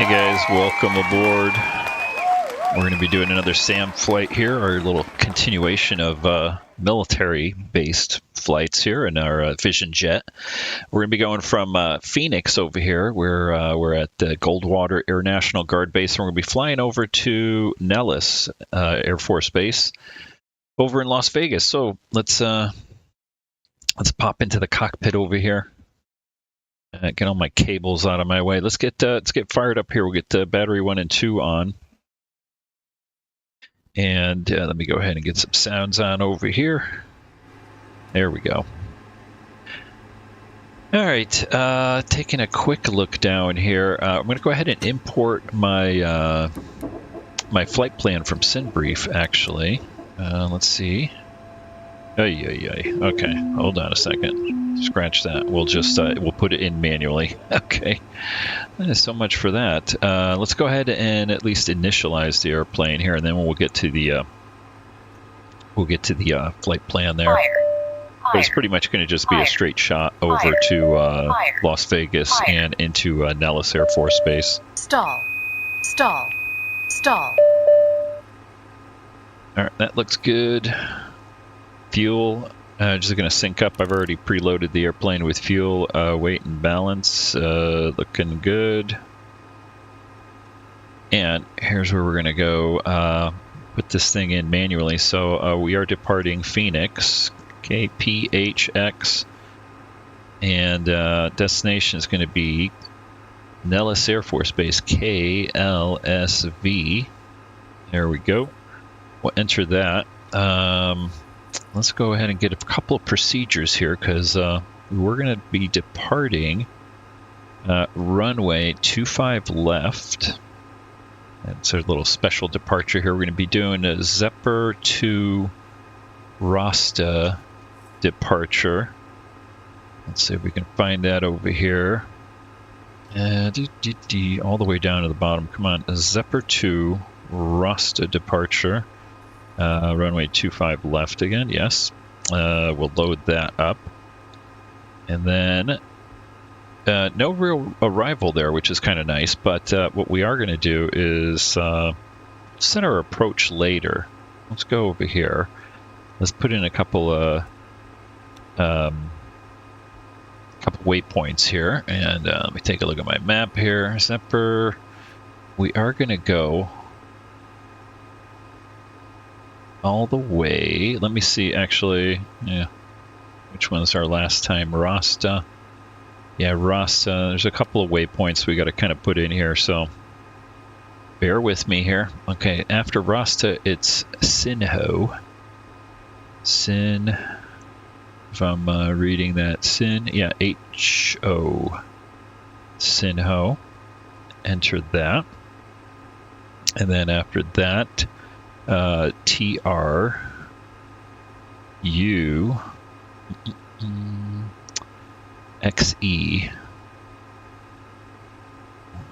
Hey guys, welcome aboard. We're going to be doing another SAM flight here, our little continuation of military-based flights here in our Vision Jet. We're going to be going from Phoenix over here. We're at the Goldwater Air National Guard Base, and we're going to be flying over to Nellis Air Force Base over in Las Vegas. So let's pop into the cockpit over here. Get all my cables out of my way. Let's get fired up here. We'll get battery 1 and 2 on. And let me go ahead and get some sounds on over here. There we go. All right, taking a quick look down here. I'm going to go ahead and import my my flight plan from SynBrief, actually. Let's see. Okay, hold on a second. Scratch that. We'll just we'll put it in manually. Okay, so much for that. Let's go ahead and at least initialize the airplane here, and then we'll get to the flight plan there. But it's pretty much going to just be a straight shot over to Las Vegas and into Nellis Air Force Base. Stall. All right, that looks good. Fuel, just going to sync up. I've already preloaded the airplane with fuel, weight and balance, looking good. And here's where we're going to go put this thing in manually. So we are departing Phoenix, KPHX, and destination is going to be Nellis Air Force Base, KLSV. There we go. We'll enter that. Let's go ahead and get a couple of procedures here, because we're going to be departing runway 25 left. That's our little special departure here. We're going to be doing a Zephyr to Rasta departure. Let's see if we can find that over here. All the way down to the bottom. Come on, a Zephyr to Rasta departure. Runway 25 left again, yes. We'll load that up. And then no real arrival there, which is kind of nice, but what we are going to do is set our approach later. Let's go over here. Let's put in a couple waypoints here, and let me take a look at my map here. Zephyr, we are going to go all the way. Let me see, actually, which one's our last time? Rasta. Yeah, Rasta. There's a couple of waypoints we got to kind of put in here, so bear with me here. Okay, after Rasta, it's Sinho. Sin, if I'm reading that, Sin, yeah, H-O. Sinho. Enter that. And then after that, TRU-XE.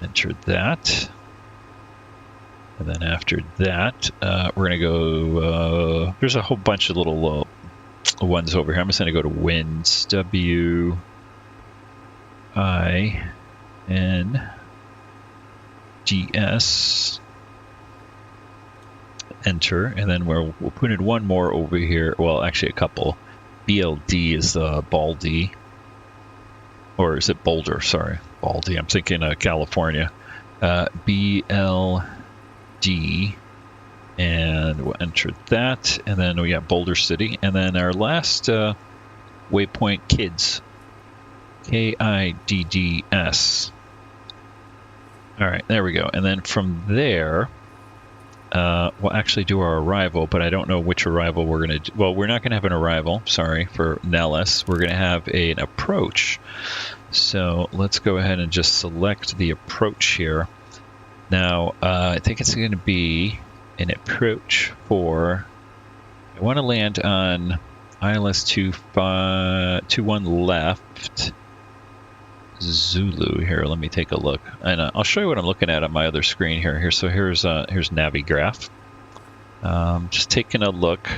Enter that. And then after that, we're going to go, there's a whole bunch of little ones over here. I'm just going to go to winds, W-I-N-D-S. Enter, and then we'll put in one more over here. Well, actually a couple. BLD is Baldy, or is it Boulder? Sorry, Baldy. I'm thinking California. BLD, and we'll enter that, and then we got Boulder City, and then our last waypoint, Kids, KIDDS. All right, there we go, and then from there. We'll actually do our arrival, but I don't know which arrival we're going to do. Well, we're not going to have an arrival, sorry, for Nellis. We're going to have an approach. So let's go ahead and just select the approach here. Now, I think it's going to be an approach for, I want to land on ILS 21 left, Zulu here. Let me take a look, and I'll show you what I'm looking at on my other screen here. So here's Navigraph. Just taking a look.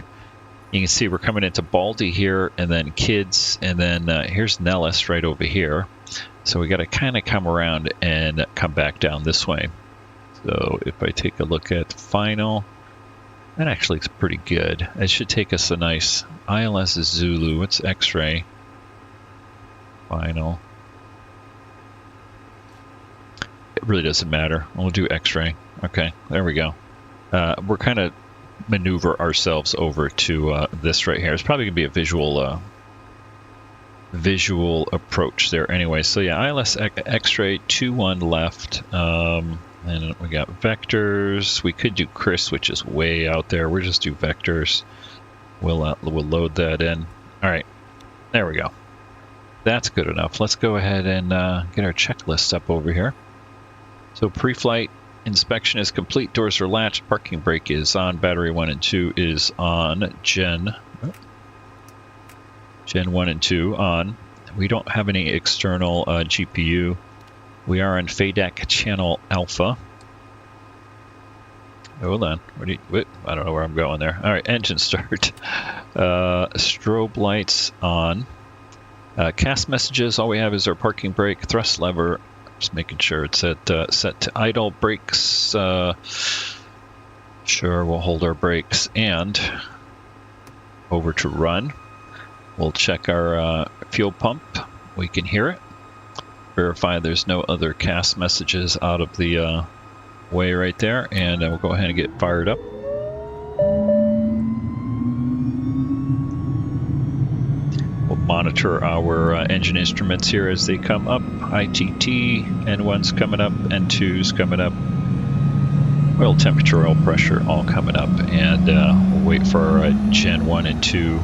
You can see we're coming into Baldy here, and then Kids, and then here's Nellis right over here. So we got to kind of come around and come back down this way. So if I take a look at final, that actually looks pretty good. It should take us a nice ILS is Zulu. What's X-ray? Final. It really doesn't matter. We'll do X-ray. Okay, there we go. We're kind of maneuver ourselves over to this right here. It's probably gonna be a visual approach there anyway. So yeah, ILS X-ray 21 left. And we got vectors. We could do Chris, which is way out there. We'll just do vectors. We'll load that in. All right, there we go. That's good enough. Let's go ahead and get our checklist up over here. So pre-flight inspection is complete. Doors are latched. Parking brake is on. Battery 1 and 2 is on. Gen 1 and 2 on. We don't have any external GPU. We are on FADEC channel alpha. Hold on. I don't know where I'm going there. All right, engine start. Strobe lights on. Cast messages. All we have is our parking brake, thrust lever. Just making sure it's set to idle. Brakes. Sure, we'll hold our brakes and over to run. We'll check our fuel pump. We can hear it. Verify there's no other cast messages out of the way right there, and we'll go ahead and get fired up. We'll monitor our engine instruments here as they come up. ITT, N1's coming up, N2's coming up. Oil temperature, oil pressure, all coming up, and we'll wait for our Gen 1 and 2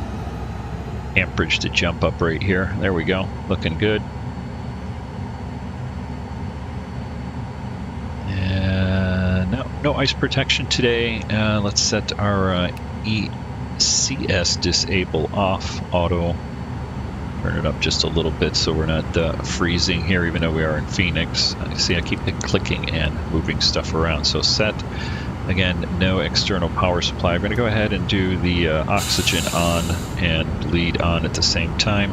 amperage to jump up right here. There we go, looking good. No ice protection today. Let's set our ECS disable off auto. Turn it up just a little bit so we're not freezing here, even though we are in Phoenix. See, I keep clicking and moving stuff around. So set, again, no external power supply. I'm going to go ahead and do the oxygen on and bleed on at the same time.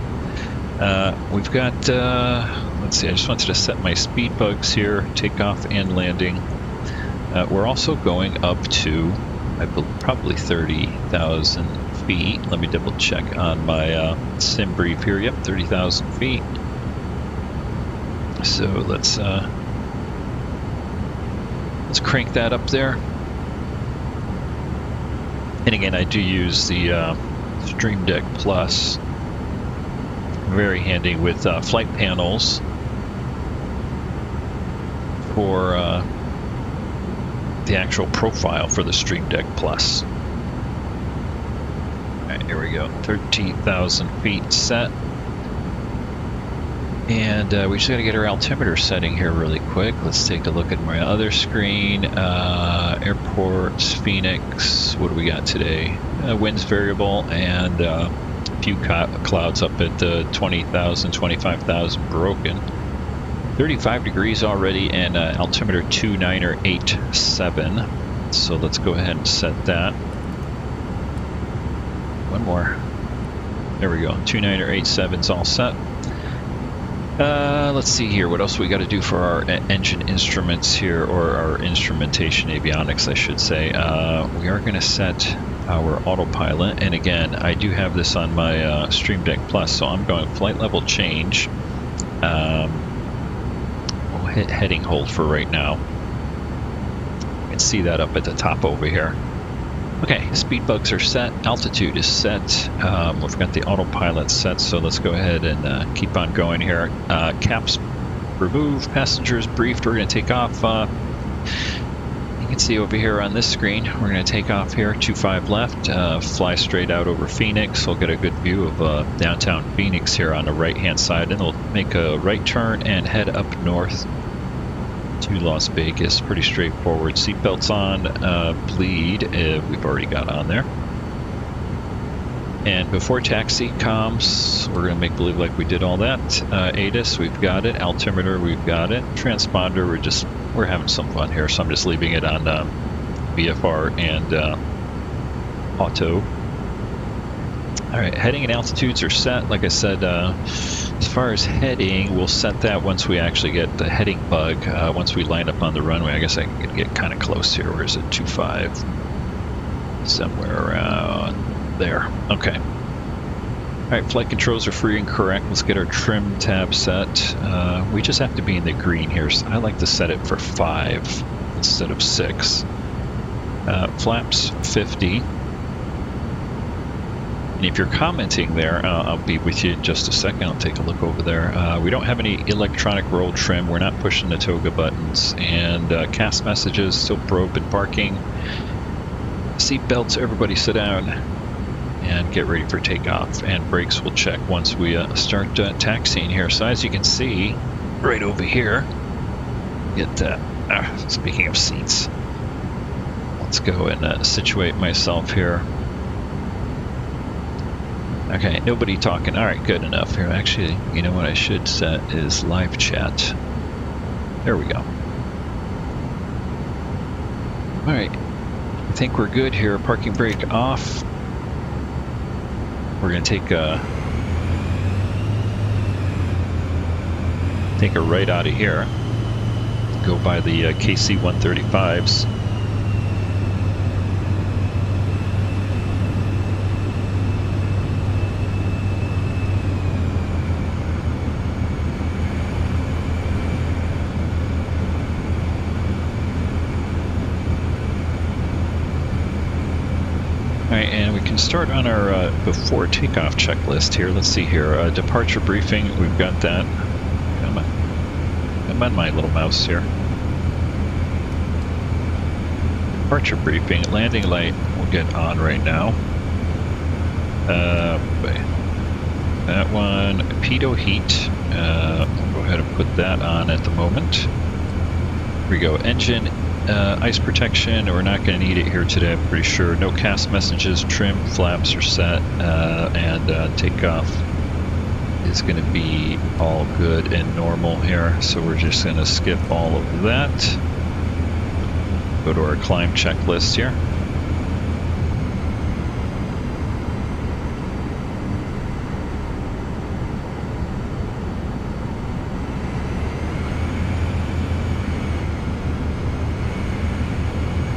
We've got, let's see, I just wanted to set my speed bugs here, takeoff and landing. We're also going up to, I believe, probably 30,000 feet. Let me double check on my sim brief here. Yep, 30,000 feet. So let's crank that up there. And again, I do use the Stream Deck Plus. Very handy with flight panels for the actual profile for the Stream Deck Plus. Alright, here we go. 13,000 feet set. And we just got to get our altimeter setting here really quick. Let's take a look at my other screen. Airports, Phoenix. What do we got today? Winds variable and a few clouds up at 20,000, 25,000 broken. 35 degrees already, and altimeter 2987. So let's go ahead and set that. One more. There we go. 2987's all set. Let's see here. What else we got to do for our engine instruments here, or our instrumentation avionics, I should say. We are going to set our autopilot, and again, I do have this on my Stream Deck Plus, so I'm going flight level change. We'll hit heading hold for right now. You can see that up at the top over here. Okay, speed bugs are set, altitude is set, we've got the autopilot set, so let's go ahead and keep on going here. Caps removed, passengers briefed, we're going to take off. You can see over here on this screen, we're going to take off here, 25 left, fly straight out over Phoenix. We'll get a good view of downtown Phoenix here on the right hand side, and we'll make a right turn and head up north to Las Vegas. Pretty straightforward. Seatbelts on, bleed, we've already got on there. And before taxi comms, we're going to make believe like we did all that. ATIS, we've got it. Altimeter, we've got it. Transponder, we're having some fun here, so I'm just leaving it on VFR and auto. All right, heading and altitudes are set. Like I said, As far as heading, we'll set that once we actually get the heading bug. Once we line up on the runway, I guess I can get kind of close here. Where is it? 25. Somewhere around there. Okay. All right, flight controls are free and correct. Let's get our trim tab set. We just have to be in the green here. So I like to set it for 5 instead of 6. Flaps 50. And if you're commenting there, I'll be with you in just a second. I'll take a look over there. We don't have any electronic roll trim. We're not pushing the toga buttons. And cast messages, still probe and parking. Seat belts, everybody sit down and get ready for takeoff. And brakes will check once we start taxiing here. So as you can see, right over here, speaking of seats, let's go and situate myself here. Okay, nobody talking. All right, good enough here. Actually, you know what I should set is live chat. There we go. All right, I think we're good here. Parking brake off. We're going to take a right out of here. Go by the KC 135s. And we can start on our before takeoff checklist here. Let's see here. Departure briefing, we've got that. Come on my little mouse here. Departure briefing, landing light, we'll get on right now. That one, pitot heat, we'll go ahead and put that on at the moment. Here we go, engine. Ice protection, we're not going to need it here today, I'm pretty sure. No cast messages, trim, flaps are set, and takeoff is going to be all good and normal here. So we're just going to skip all of that. Go to our climb checklist here.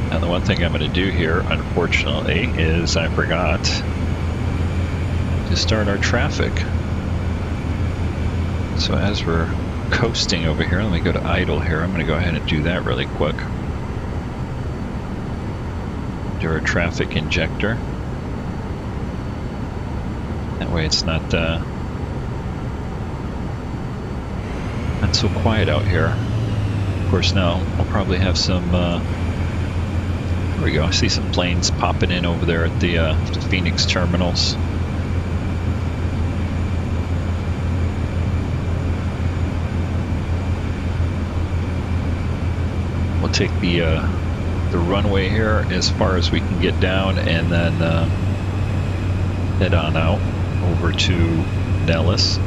Now the one thing I'm going to do here, unfortunately, is I forgot to start our traffic. So as we're coasting over here, let me go to idle here. I'm going to go ahead and do that really quick. Do our traffic injector. That way it's not so quiet out here. Of course, now I'll probably have some. There we go. I see some planes popping in over there at the Phoenix terminals. We'll take the runway here as far as we can get down, and then head on out over to Nellis.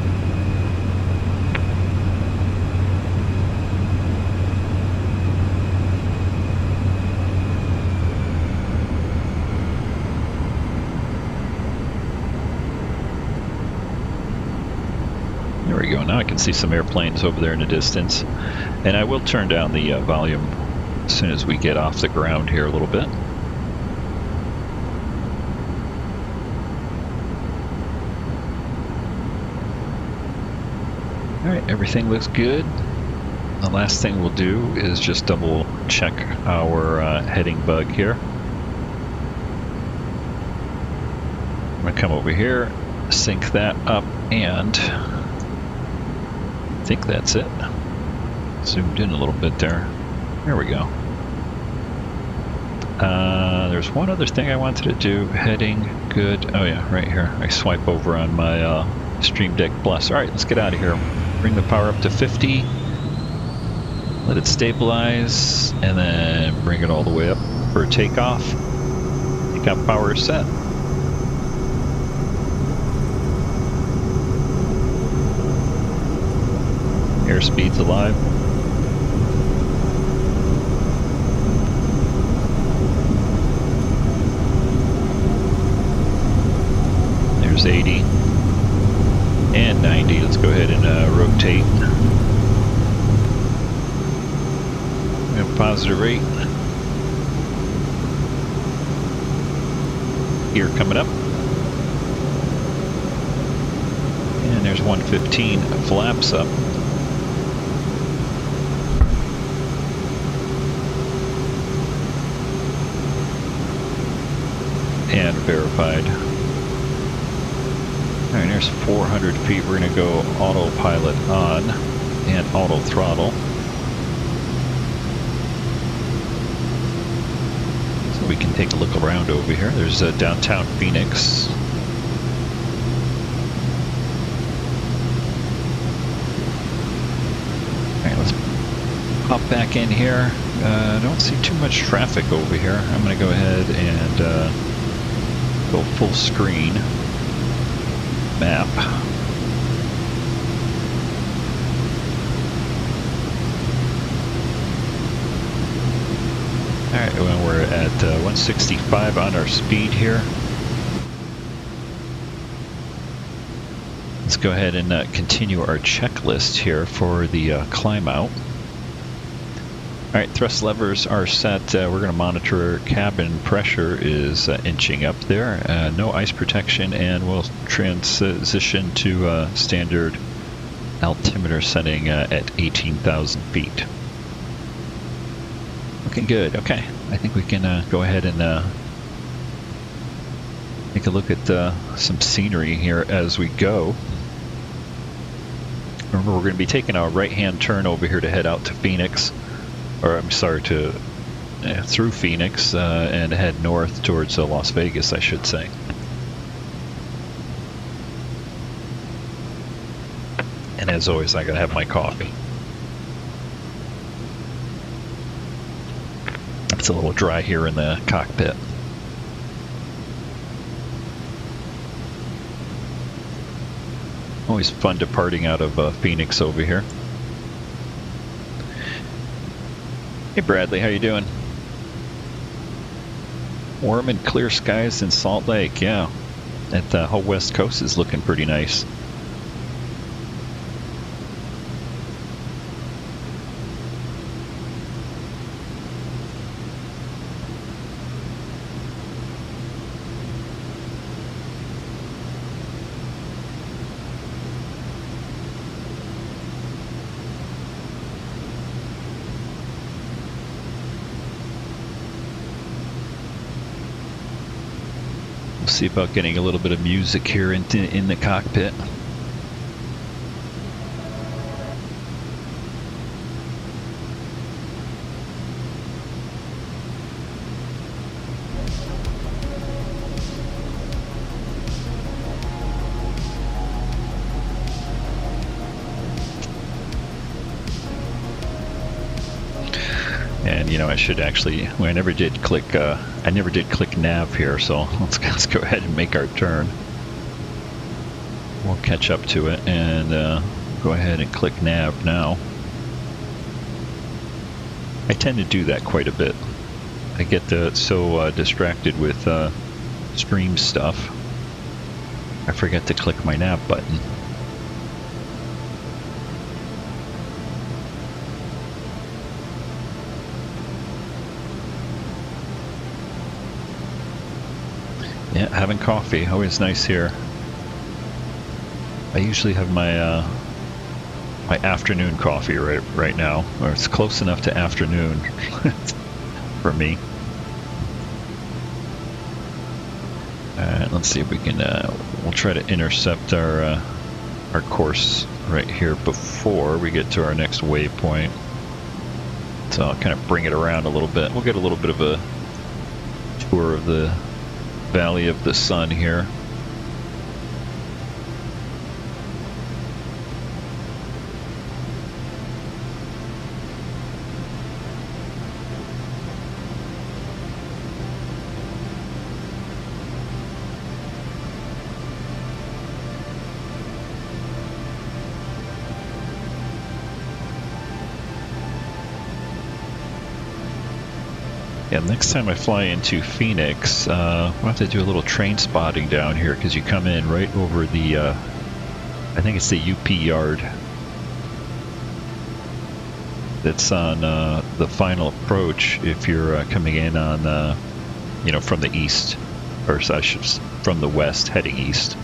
There we go. Now I can see some airplanes over there in the distance, and I will turn down the volume as soon as we get off the ground here a little bit. Alright, everything looks good. The last thing we'll do is just double check our heading bug here. I'm going to come over here, sync that up, and I think that's it. Zoomed in a little bit there. There we go. There's one other thing I wanted to do. Heading, good. Oh yeah, right here. I swipe over on my Stream Deck Plus. All right, let's get out of here. Bring the power up to 50. Let it stabilize, and then bring it all the way up for takeoff. Takeoff power is set. Airspeed's alive. There's 80 and 90. Let's go ahead cruiser rate. Here coming up. And there's 115 flaps up. And verified. All right, there's 400 feet. We're going to go autopilot on and auto throttle. So we can take a look around over here. There's downtown Phoenix. All right, let's pop back in here. I don't see too much traffic over here. I'm going to go ahead and go full screen map. Alright, well, we're at 165 on our speed here. Let's go ahead and continue our checklist here for the climb out. Alright, thrust levers are set. We're going to monitor cabin pressure is inching up there. No ice protection, and we'll transition to standard altimeter setting at 18,000 feet. Looking good. Okay, I think we can go ahead and take a look at some scenery here as we go. Remember, we're going to be taking a right-hand turn over here to head out to Phoenix. Or I'm sorry, through Phoenix and head north towards Las Vegas, I should say. And as always, I gotta have my coffee. It's a little dry here in the cockpit. Always fun departing out of Phoenix over here. Hey Bradley, how you doing? Warm and clear skies in Salt Lake, yeah. That the whole west coast is looking pretty nice. See about getting a little bit of music here in the cockpit. And you know, I should actually, well, I never did click nav here, so let's go ahead and make our turn. We'll catch up to it and go ahead and click nav now. I tend to do that quite a bit. I get so distracted with stream stuff, I forget to click my nav button. Yeah, having coffee, always nice here. I usually have my my afternoon coffee right now, or it's close enough to afternoon for me. Let's see if we can. We'll try to intercept our course right here before we get to our next waypoint. So I'll kind of bring it around a little bit. We'll get a little bit of a tour of the Valley of the Sun here. Yeah, next time I fly into Phoenix, we'll have to do a little train spotting down here, because you come in right over the, I think it's the UP yard. that's on the final approach if you're coming in on, from the east, or from the west heading east.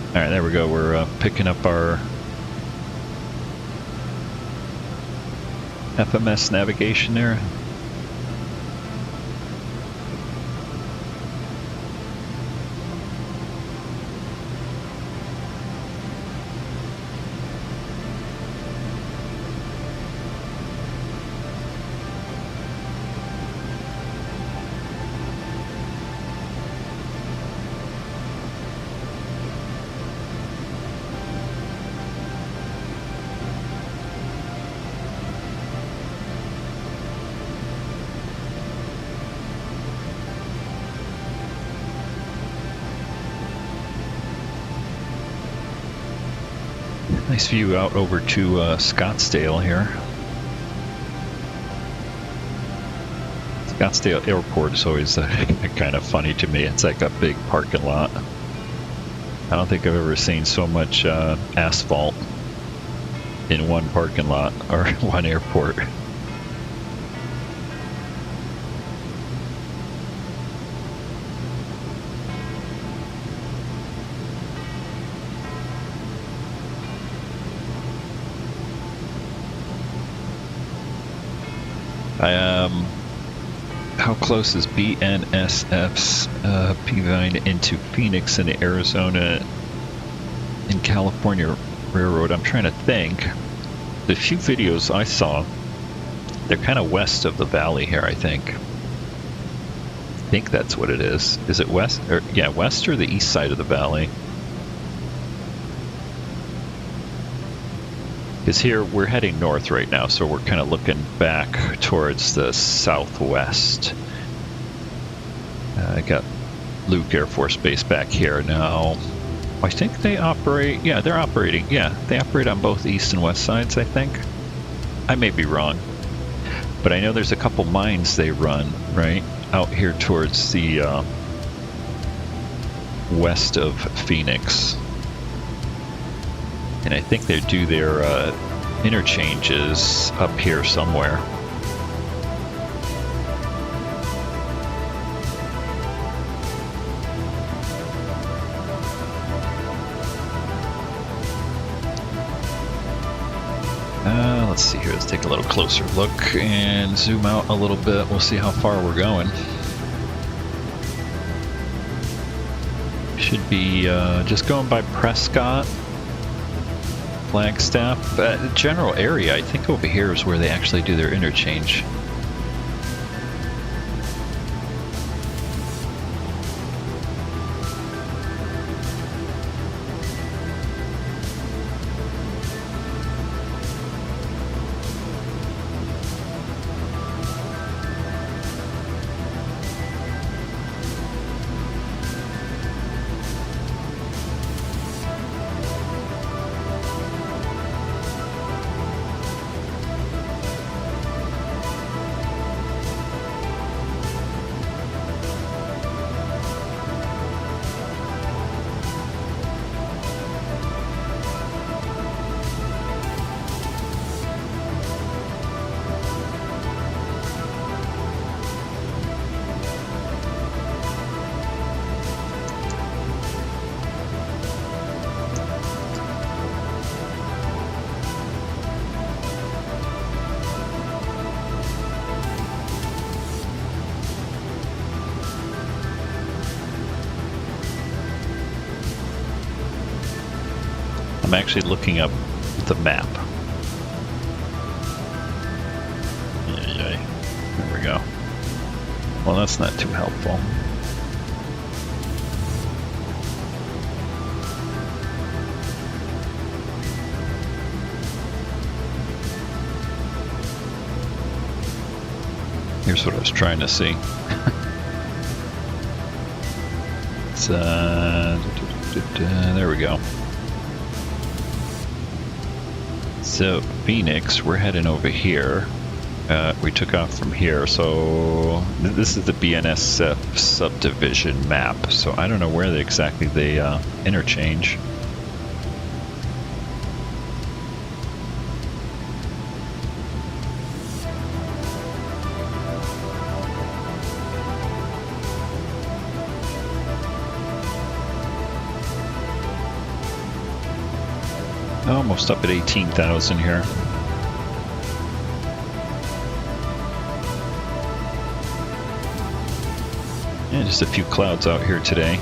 All right, there we go. We're picking up our FMS navigation there. Nice view out over to Scottsdale here. Scottsdale Airport is always kind of funny to me. It's like a big parking lot. I don't think I've ever seen so much asphalt in one parking lot or one airport. How close is BNSF's P-Vine into Phoenix and Arizona and California Railroad? I'm trying to think. The few videos I saw, they're kind of west of the valley here, I think. I think that's what it is. Is it west? Yeah, west or the east side of the valley? Because here we're heading north right now, so we're kind of looking back towards the southwest. I got Luke Air Force Base back here now. I think they operate, yeah, they're operating, yeah, they operate on both east and west sides, I think. I may be wrong, but I know there's a couple mines they run, right, out here towards the west of Phoenix. And I think they do their interchanges up here somewhere. Let's see here. Let's take a little closer look and zoom out a little bit. We'll see how far we're going. Should be just going by Prescott. Flagstaff, the general area, I think over here is where they actually do their interchange. I'm actually looking up the map. There we go. Well, that's not too helpful. Here's what I was trying to see. It's, there we go. So Phoenix, we're heading over here. We took off from here, so this is the BNSF subdivision map. So I don't know where exactly they interchange. almost up at 18,000 here. And just a few clouds out here today.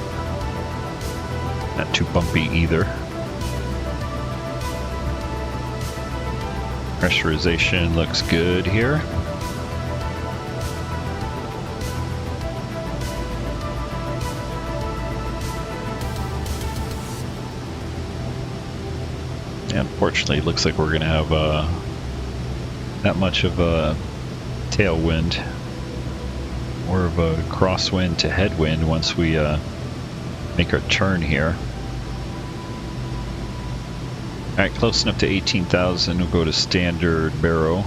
Not too bumpy either. Pressurization looks good here. Unfortunately, it looks like we're going to have not much of a tailwind, more of a crosswind to headwind once we make our turn here. All right, close enough to 18,000. We'll go to standard barrow.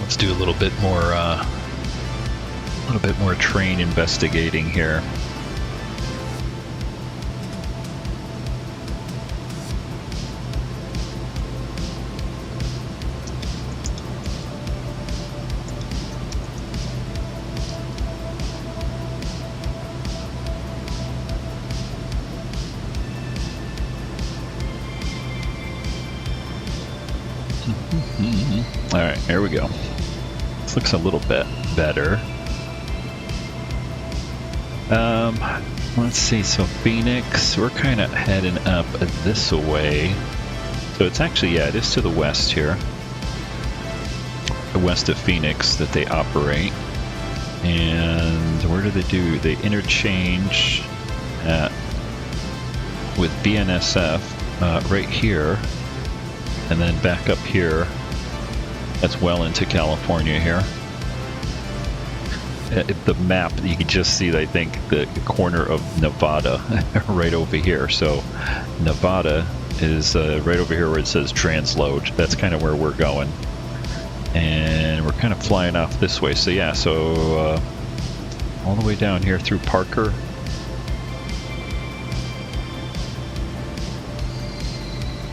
Let's do a little bit more train investigating here. All right, here we go. This looks a little bit better. Let's see, so Phoenix, we're kind of heading up this way. So it's actually, yeah, it is to the west here. The west of Phoenix that they operate. And where do they do? They interchange with BNSF right here. And then back up here. That's well into California here. The map, you can just see, I think, the corner of Nevada right over here. So Nevada is right over here where it says transload. That's kind of where we're going. And we're kind of flying off this way. So yeah, so all the way down here through Parker.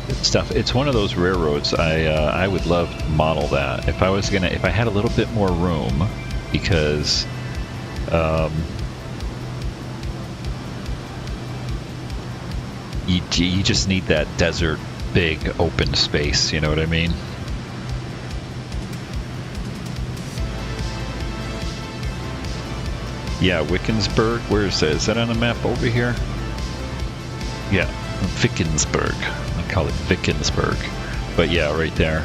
Good stuff. It's one of those railroads I would love to model that. If I had a little bit more room, because you just need that desert, big open space, you know what I mean? Yeah, Wickensburg, where is that? Is that on the map over here? Yeah, Vickensburg. I call it Vickensburg. But yeah, right there.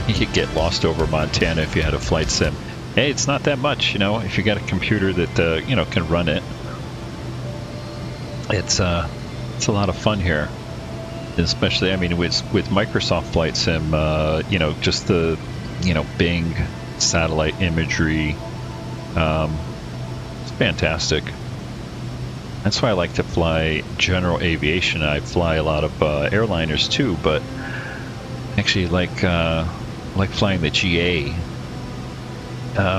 You get lost over Montana if you had a flight sim. Hey, it's not that much, you know, if you got a computer that, you know, can run it. It's a lot of fun here. Especially, I mean, with Microsoft Flight Sim, you know, just the, you know, Bing satellite imagery. It's fantastic. That's why I like to fly general aviation. I fly a lot of airliners too, but actually like flying the GA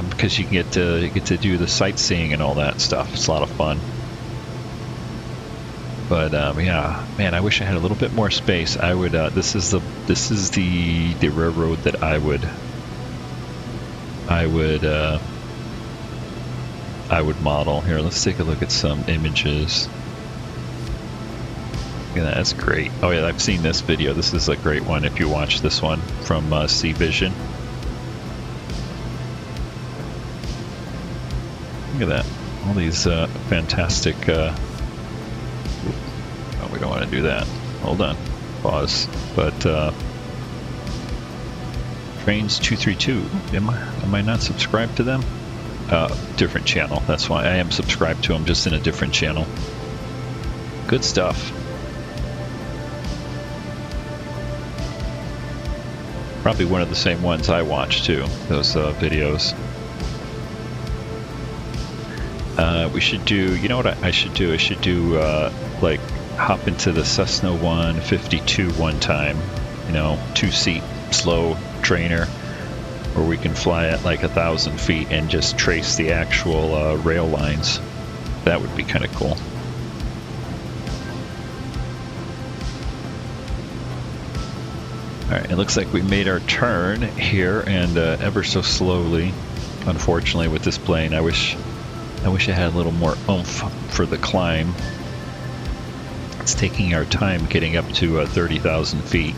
because you get to do the sightseeing and all that stuff. It's a lot of fun. But yeah, man, I wish I had a little bit more space. I would. This is the railroad that I would model. Here, let's take a look at some images. Look at that, that's great. Oh yeah, I've seen this video. This is a great one if you watch this one from Sea Vision. Look at that, all these fantastic. Oh, we don't want to do that. Hold on, pause. But Trains 232. Am I not subscribed to them? Different channel. That's why I am subscribed to him, just in a different channel. Good stuff. Probably one of the same ones I watch too, those videos. We should do, you know what I should do? I should do, like, hop into the Cessna 152 one time, you know, 2-seat slow trainer, where we can fly at like 1,000 feet and just trace the actual rail lines. That would be kind of cool. Alright, it looks like we made our turn here, and ever so slowly, unfortunately, with this plane. I wish I had a little more oomph for the climb. It's taking our time getting up to 30,000 feet.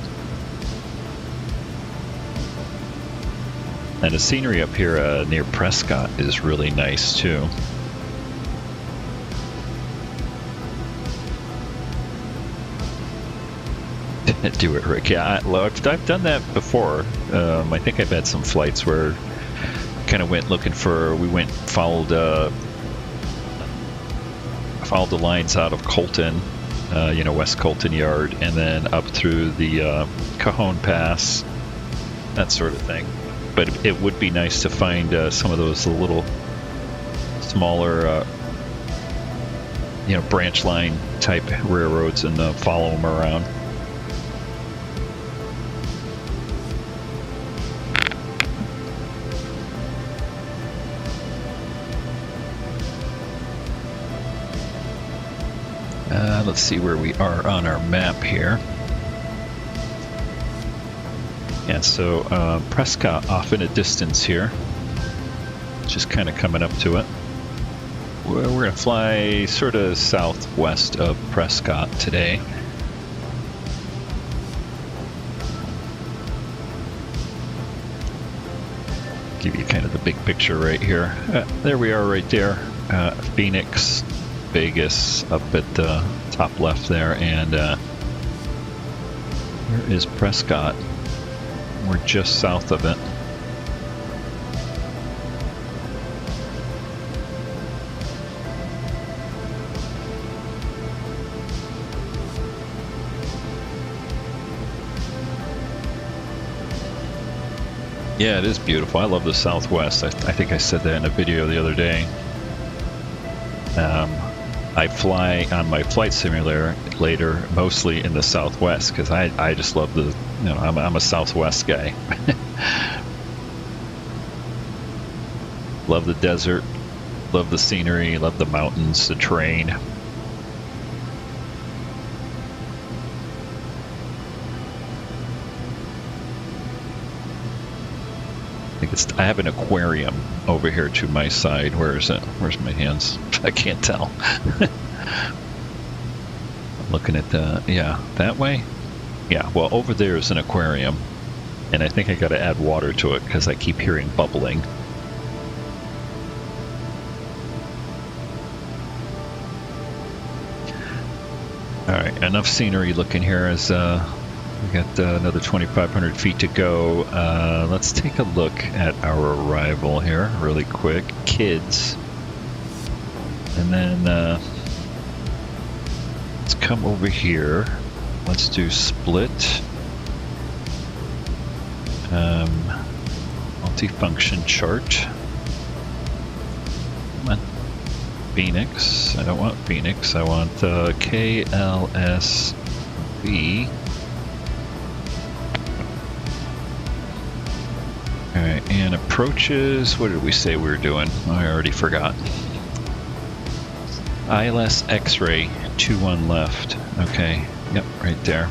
And the scenery up here near Prescott is really nice too. Do it, Rick. Yeah, I've done that before. I think I've had some flights where kind of went looking for. We went followed the lines out of Colton, you know, West Colton Yard, and then up through the Cajon Pass, that sort of thing. But it would be nice to find some of those little smaller, you know, branch line type railroads and follow them around. Let's see where we are on our map here. Yeah, so Prescott off in a distance here. Just kind of coming up to it. We're going to fly sort of southwest of Prescott today. Give you kind of the big picture right here. There we are right there. Phoenix, Vegas up at the top left there, and where is Prescott? We're just south of it. Yeah, it is beautiful. I love the Southwest. I think I said that in a video the other day. I fly on my flight simulator mostly in the Southwest because I just love the, you know, I'm a Southwest guy. Love the desert, love the scenery, love the mountains, the terrain. I have an aquarium over here to my side. Where is it? Where's my hands? I can't tell. I'm looking at the, yeah, that way? Yeah, well, over there is an aquarium. And I think I got to add water to it because I keep hearing bubbling. Alright, enough scenery looking here as we got another 2,500 feet to go. Let's take a look at our arrival here really quick. Kids. And then let's come over here. Let's do split. Multifunction chart. Come on. Phoenix. I don't want Phoenix. I want KLSV. Alright, and approaches, what did we say we were doing? I already forgot. ILS X-ray, 21 left. Okay, yep, right there.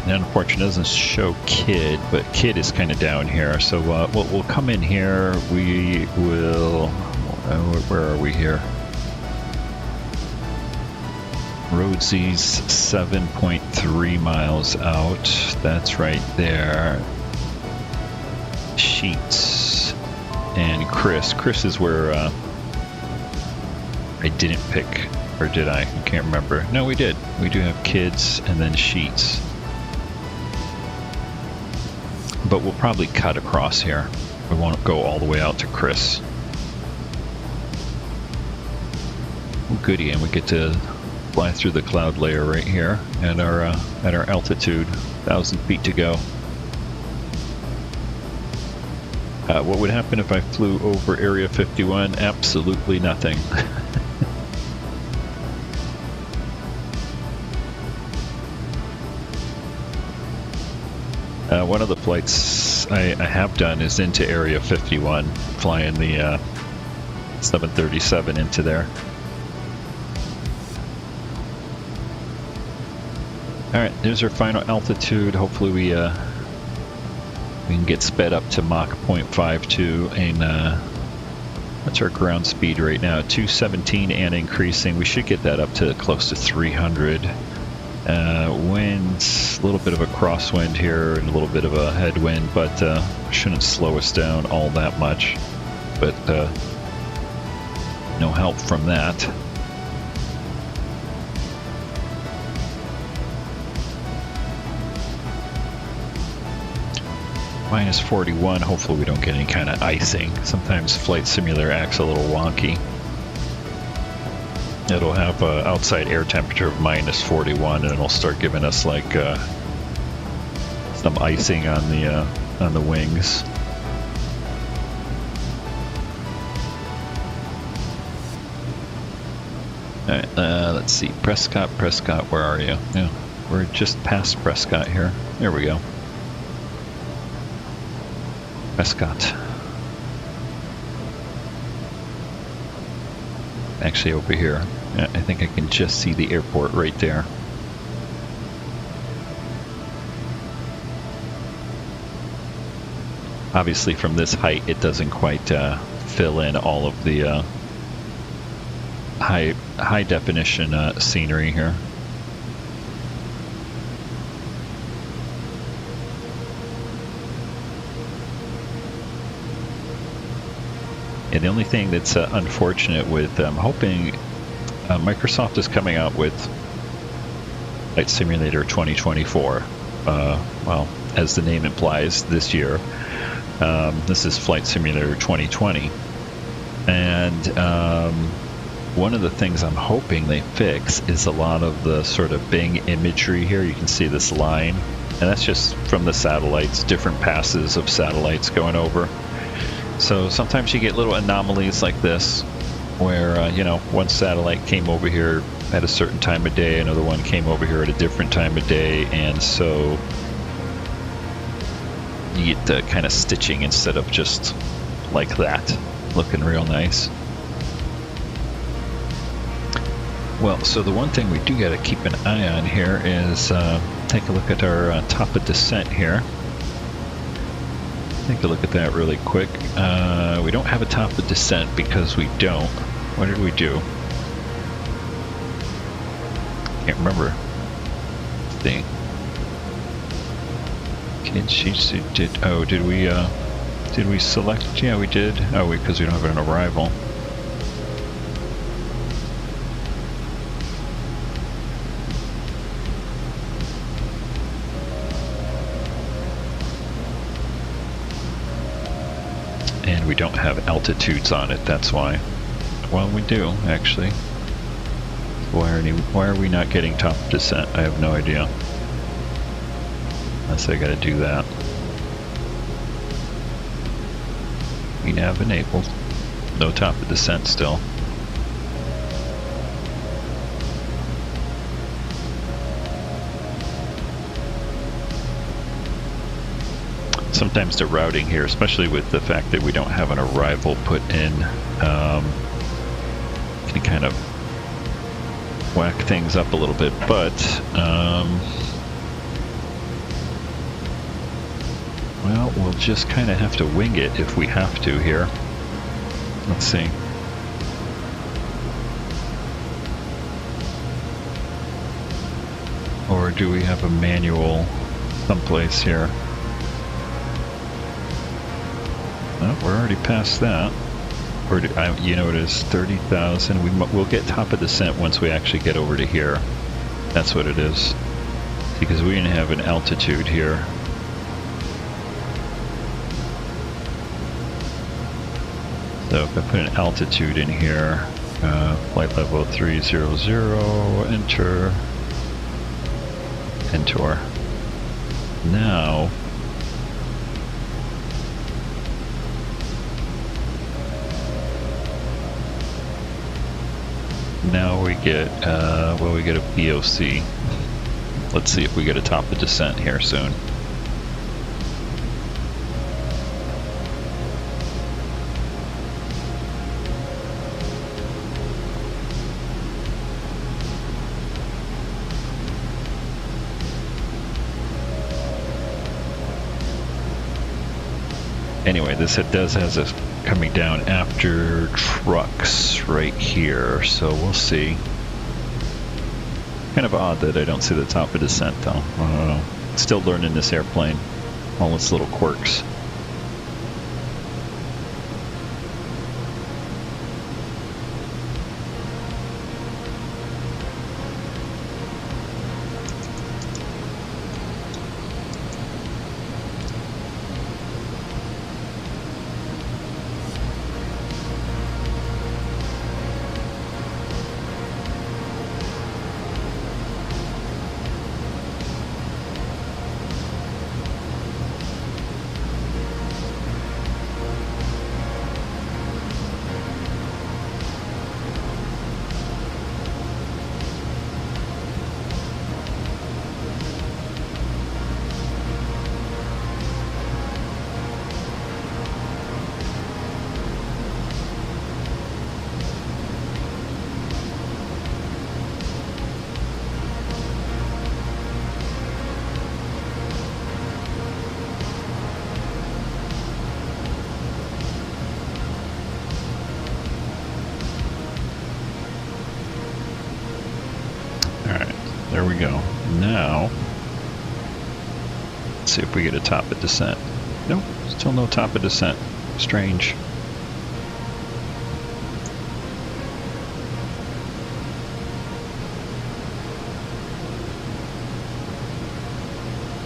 And unfortunately, it doesn't show Kid, but Kid is kind of down here. So we'll come in here. We will, where are we here? Roadsy's 7.3 miles out. That's right there. Sheets and Chris. Chris is where I didn't pick Or did I? I can't remember. No, we did. We do have kids and then sheets. But we'll probably cut across here. We won't go all the way out to Chris. Oh, goody, and we get to fly through the cloud layer right here at our altitude, 1,000 feet to go. What would happen if I flew over Area 51? Absolutely nothing. One of the flights I have done is into Area 51, flying the 737 into there. Alright, there's our final altitude. Hopefully we can get sped up to Mach 0.52, and that's our ground speed right now, 217 and increasing. We should get that up to close to 300. Winds, a little bit of a crosswind here and a little bit of a headwind, but shouldn't slow us down all that much. But no help from that. Minus 41, hopefully we don't get any kind of icing. Sometimes Flight Simulator acts a little wonky. It'll have an outside air temperature of minus 41, and it'll start giving us like some icing on the wings. All right, let's see, Prescott, where are you? Yeah, we're just past Prescott here. There we go. Prescott. Actually over here. Yeah, I think I can just see the airport right there. Obviously from this height it doesn't quite fill in all of the high definition scenery here. And the only thing that's unfortunate with, I'm hoping Microsoft is coming out with Flight Simulator 2024. Well, as the name implies, this year. This is Flight Simulator 2020. And one of the things I'm hoping they fix is a lot of the sort of Bing imagery here. You can see this line, and that's just from the satellites, different passes of satellites going over. So sometimes you get little anomalies like this where, you know, one satellite came over here at a certain time of day, another one came over here at a different time of day, and so you get the kind of stitching instead of just like that, looking real nice. Well, so the one thing we do got to keep an eye on here is take a look at our top of descent here. Take a look at that really quick. We don't have a top of descent because we don't. What did we do? Can't remember. Thing. Did we select? Yeah, we did. Oh, because we don't have an arrival. And we don't have altitudes on it, that's why. Well, we do, actually. Why are we not getting top of descent? I have no idea. Unless I gotta do that. VNAV enabled. No top of descent still. Sometimes the routing here, especially with the fact that we don't have an arrival put in, can kind of whack things up a little bit, but well, we'll just kind of have to wing it if we have to here. Let's see. Or do we have a manual someplace here? Oh, we're already past that. Or you know, it is 30,000. We'll get top of descent once we actually get over to here. That's what it is. Because we didn't have an altitude here. So if I put an altitude in here, flight level 300, enter. Now, we get, we get a BOC. Let's see if we get a top of descent here soon. Anyway, this does has us coming down after trucks right here, so we'll see. Kind of odd that I don't see the top of descent though. Still learning this airplane, all its little quirks. There we go. Now, let's see if we get a top of descent. Nope, still no top of descent. Strange.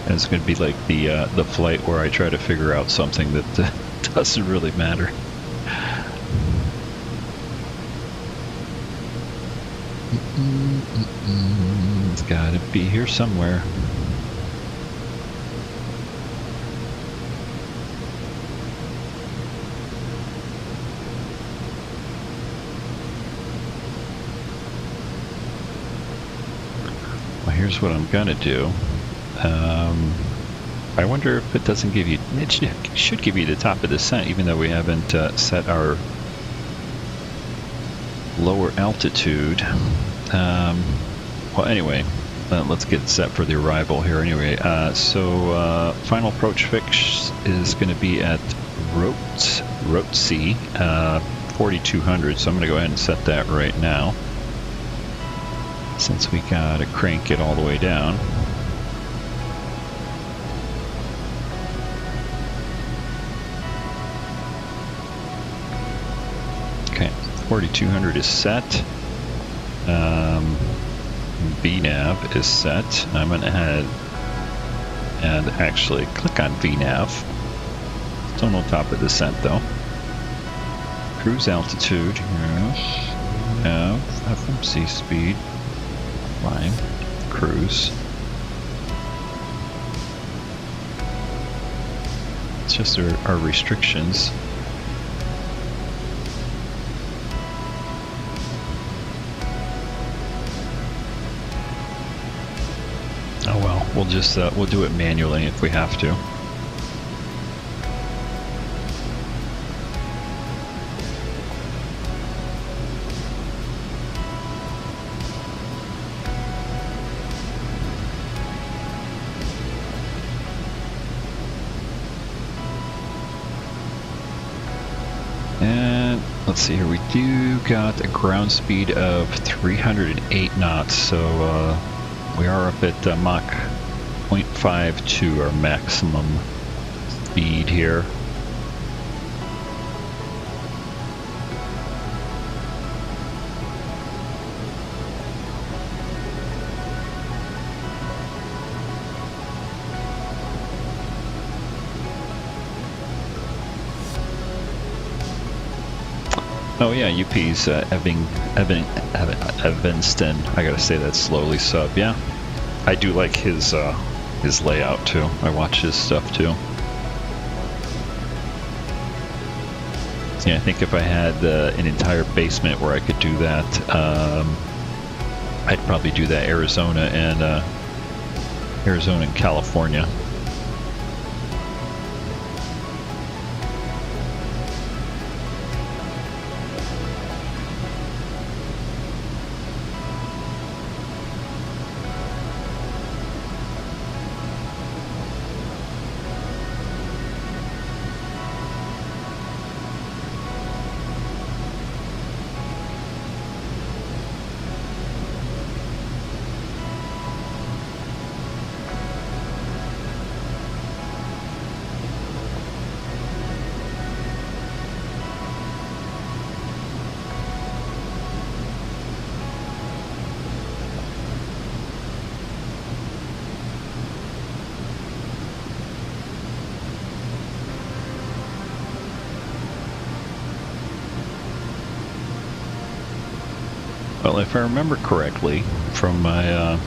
And it's going to be like the flight where I try to figure out something that doesn't really matter. It's gotta be here somewhere. Well, here's what I'm gonna do. I wonder if it doesn't give you, it should give you the top of descent, even though we haven't set our lower altitude. Well, anyway, let's get set for the arrival here anyway. So final approach fix is going to be at Rotsey, 4200, so I'm going to go ahead and set that right now, since we got to crank it all the way down. Okay, 4200 is set. VNAV is set. I'm going to head and actually click on VNAV. Still no top of descent though. Cruise altitude. Yes. FMC speed. Climb. Cruise. It's just our restrictions. Oh well, we'll just we'll do it manually if we have to. And let's see here, we do got a ground speed of 308 knots, so we are up at Mach 0.52, our maximum speed here. Oh yeah, UP's Evanston. I gotta say that slowly. Sub. Yeah, I do like his layout too. I watch his stuff too. Yeah, I think if I had an entire basement where I could do that, I'd probably do that Arizona and California. Well, if I remember correctly from my,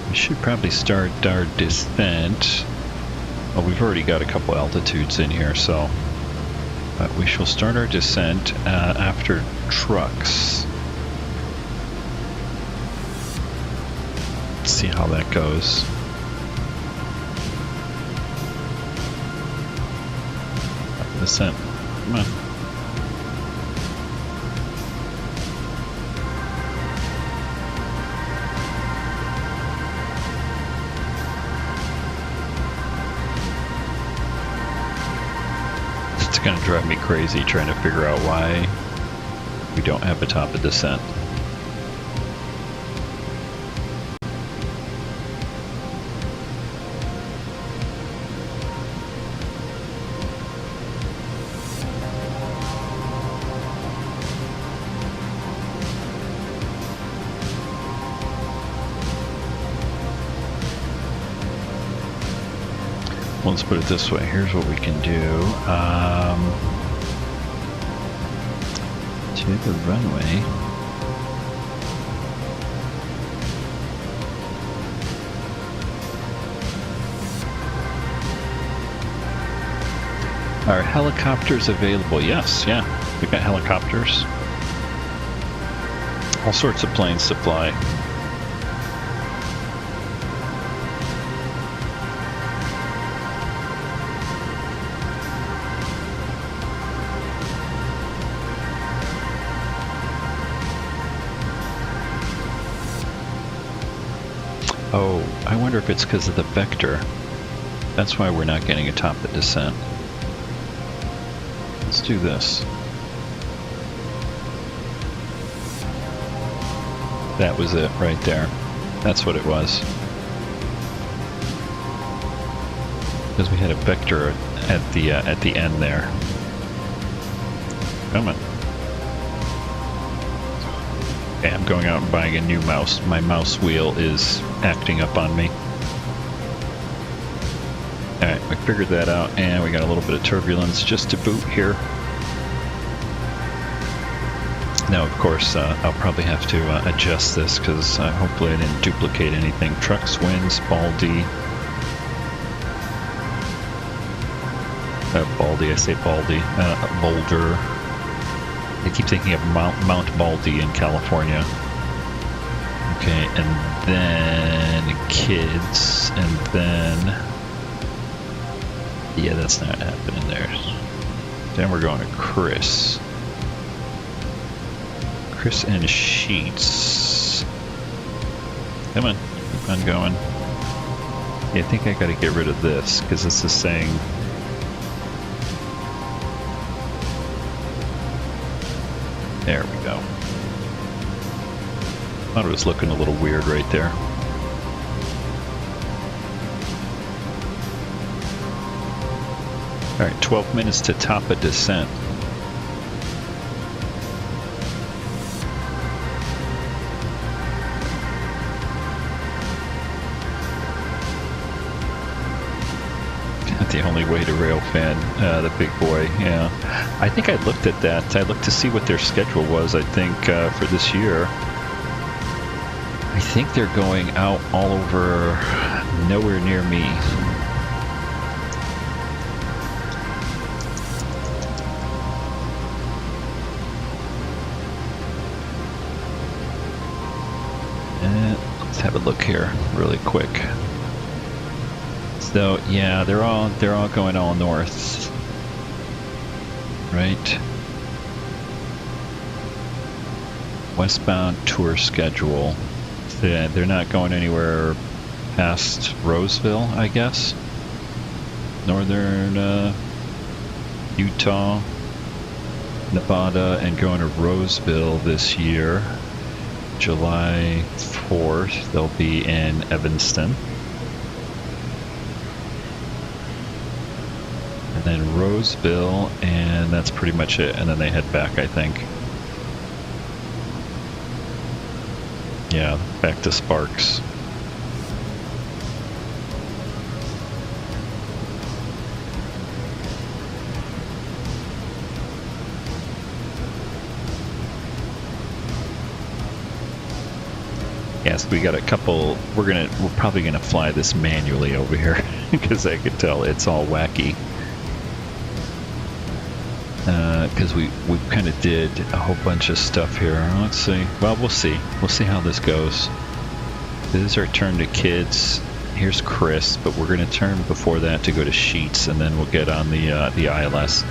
we should probably start our descent. Well, we've already got a couple altitudes in here, so we shall start our descent after trucks. Let's see how that goes. Descent. Come on. It's going to drive me crazy trying to figure out why we don't have a top of descent. Let's put it this way. Here's what we can do. To the runway. Are helicopters available? Yes, yeah. We've got helicopters. All sorts of planes to fly. Oh, I wonder if it's because of the vector. That's why we're not getting a top of descent. Let's do this. That was it right there. That's what it was. Because we had a vector at the end there. Come on. Okay, I'm going out and buying a new mouse. My mouse wheel is acting up on me. Alright, we figured that out, and we got a little bit of turbulence just to boot here. Now, of course, I'll probably have to adjust this, because hopefully I didn't duplicate anything. Trucks, winds, Baldy. Baldy, I say Baldy. Boulder. I keep thinking of Mount Baldy in California. Okay, and then kids, and then... Yeah, that's not happening there. Then we're going to Chris. Chris and Sheets. Come on, keep on going. Yeah, I think I gotta get rid of this, because this is saying... There we go. Thought it was looking a little weird right there. Alright, 12 minutes to top a descent. The only way to railfan the big boy. Yeah, I think I looked at that. I looked to see what their schedule was. I think for this year, I think they're going out all over, nowhere near me. Let's have a look here really quick. So yeah, they're all going all north, right? Westbound tour schedule. They're not going anywhere past Roseville, I guess. Northern Utah, Nevada, and going to Roseville this year. July 4th, they'll be in Evanston. And then Roseville, and that's pretty much it. And then they head back, I think. Yeah, back to Sparks. Yes, we got a couple. We're probably gonna fly this manually over here because I could tell it's all wacky. Because we kind of did a whole bunch of stuff here. Let's see. Well, we'll see. We'll see how this goes. This is our turn to kids. Here's Chris, but we're going to turn before that to go to Sheets, and then we'll get on the ILS.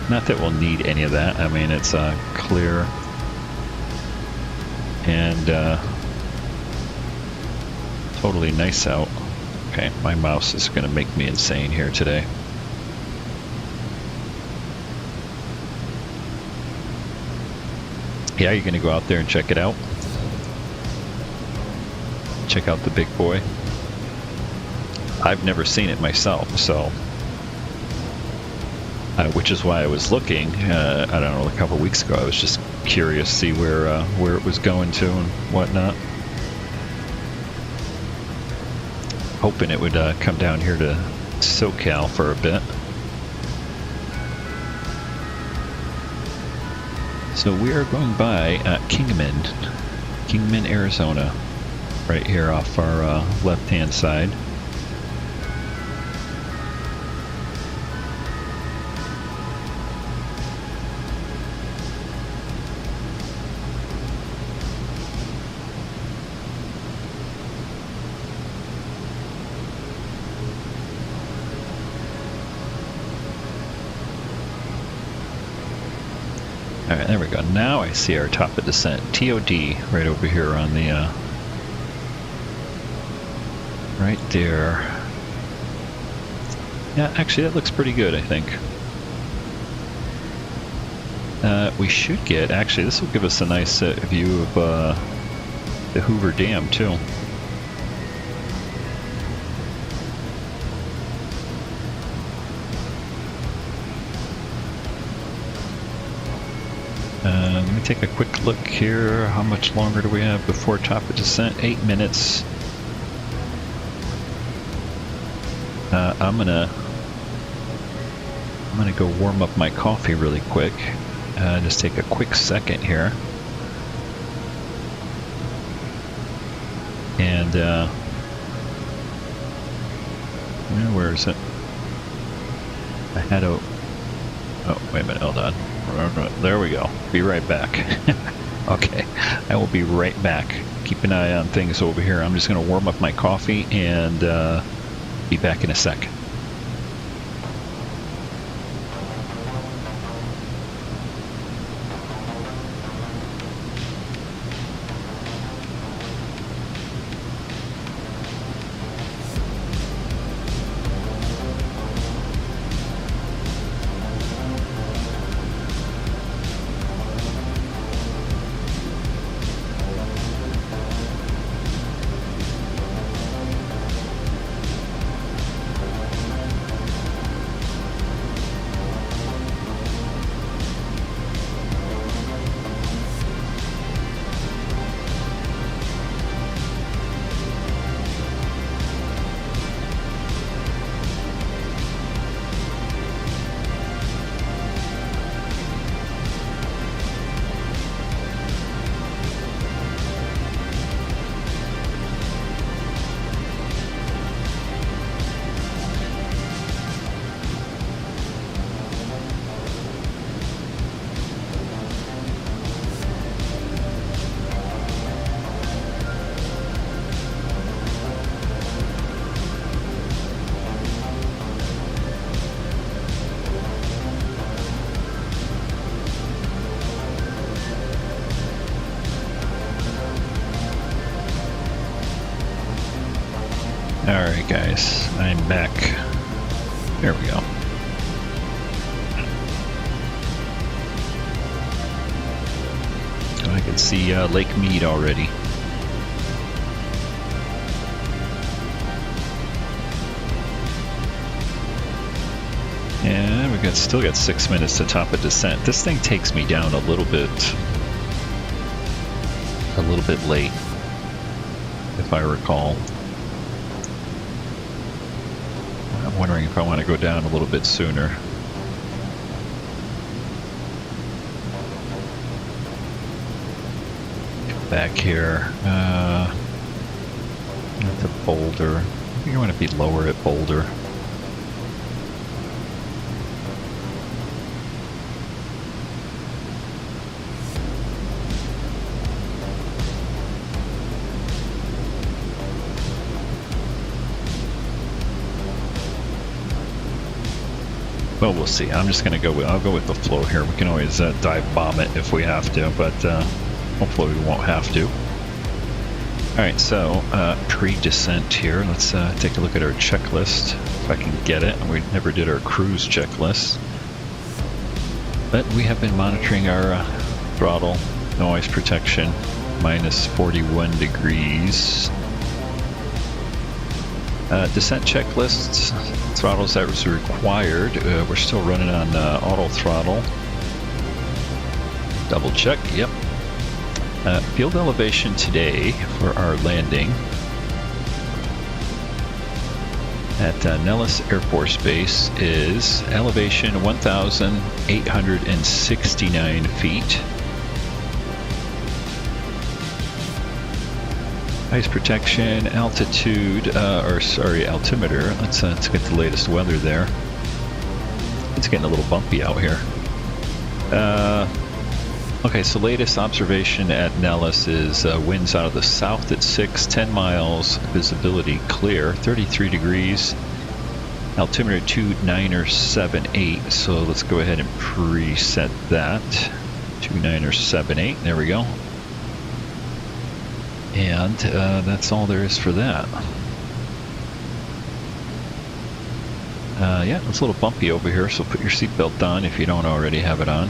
Not that we'll need any of that. I mean, it's clear and totally nice out. Okay, my mouse is going to make me insane here today. Yeah, you're going to go out there and check it out. Check out the big boy. I've never seen it myself, so which is why I was looking. I don't know, a couple weeks ago. I was just curious to see where it was going to and whatnot. Hoping it would come down here to SoCal for a bit. So we are going by Kingman, Arizona, right here off our left-hand side. Alright, there we go. Now I see our top of descent. TOD right over here on the, right there. Yeah, actually that looks pretty good, I think. We should get, actually this will give us a nice view of the Hoover Dam too. Let me take a quick look here. How much longer do we have before top of descent? 8 minutes. I'm gonna go warm up my coffee really quick. Just take a quick second here. And where is it? I had a. Oh, wait a minute. Hold on. There we go. Be right back. Okay, I will be right back. Keep an eye on things over here. I'm just going to warm up my coffee and be back in a sec. can see Lake Mead already. And we still got 6 minutes to top a descent. This thing takes me down a little bit late, if I recall. I'm wondering if I want to go down a little bit sooner. Back here, at the Boulder. I think I want to be lower at Boulder. Well, we'll see. I'm just gonna I'll go with the flow here. We can always dive bomb it if we have to, but hopefully we won't have to. All right, so pre-descent here. Let's take a look at our checklist, if I can get it. We never did our cruise checklist, but we have been monitoring our throttle, noise protection, minus 41 degrees. Descent checklists, throttles that was required. We're still running on auto throttle. Double check, yep. Field elevation today for our landing at Nellis Air Force Base is elevation 1,869 feet. Ice protection, altitude, altimeter. Let's get the latest weather there. It's getting a little bumpy out here. Okay, so latest observation at Nellis is winds out of the south at 6, 10 miles, visibility clear, 33 degrees, altimeter 29078. So let's go ahead and preset that. 29078, there we go. And that's all there is for that. Yeah, it's a little bumpy over here, so put your seatbelt on if you don't already have it on.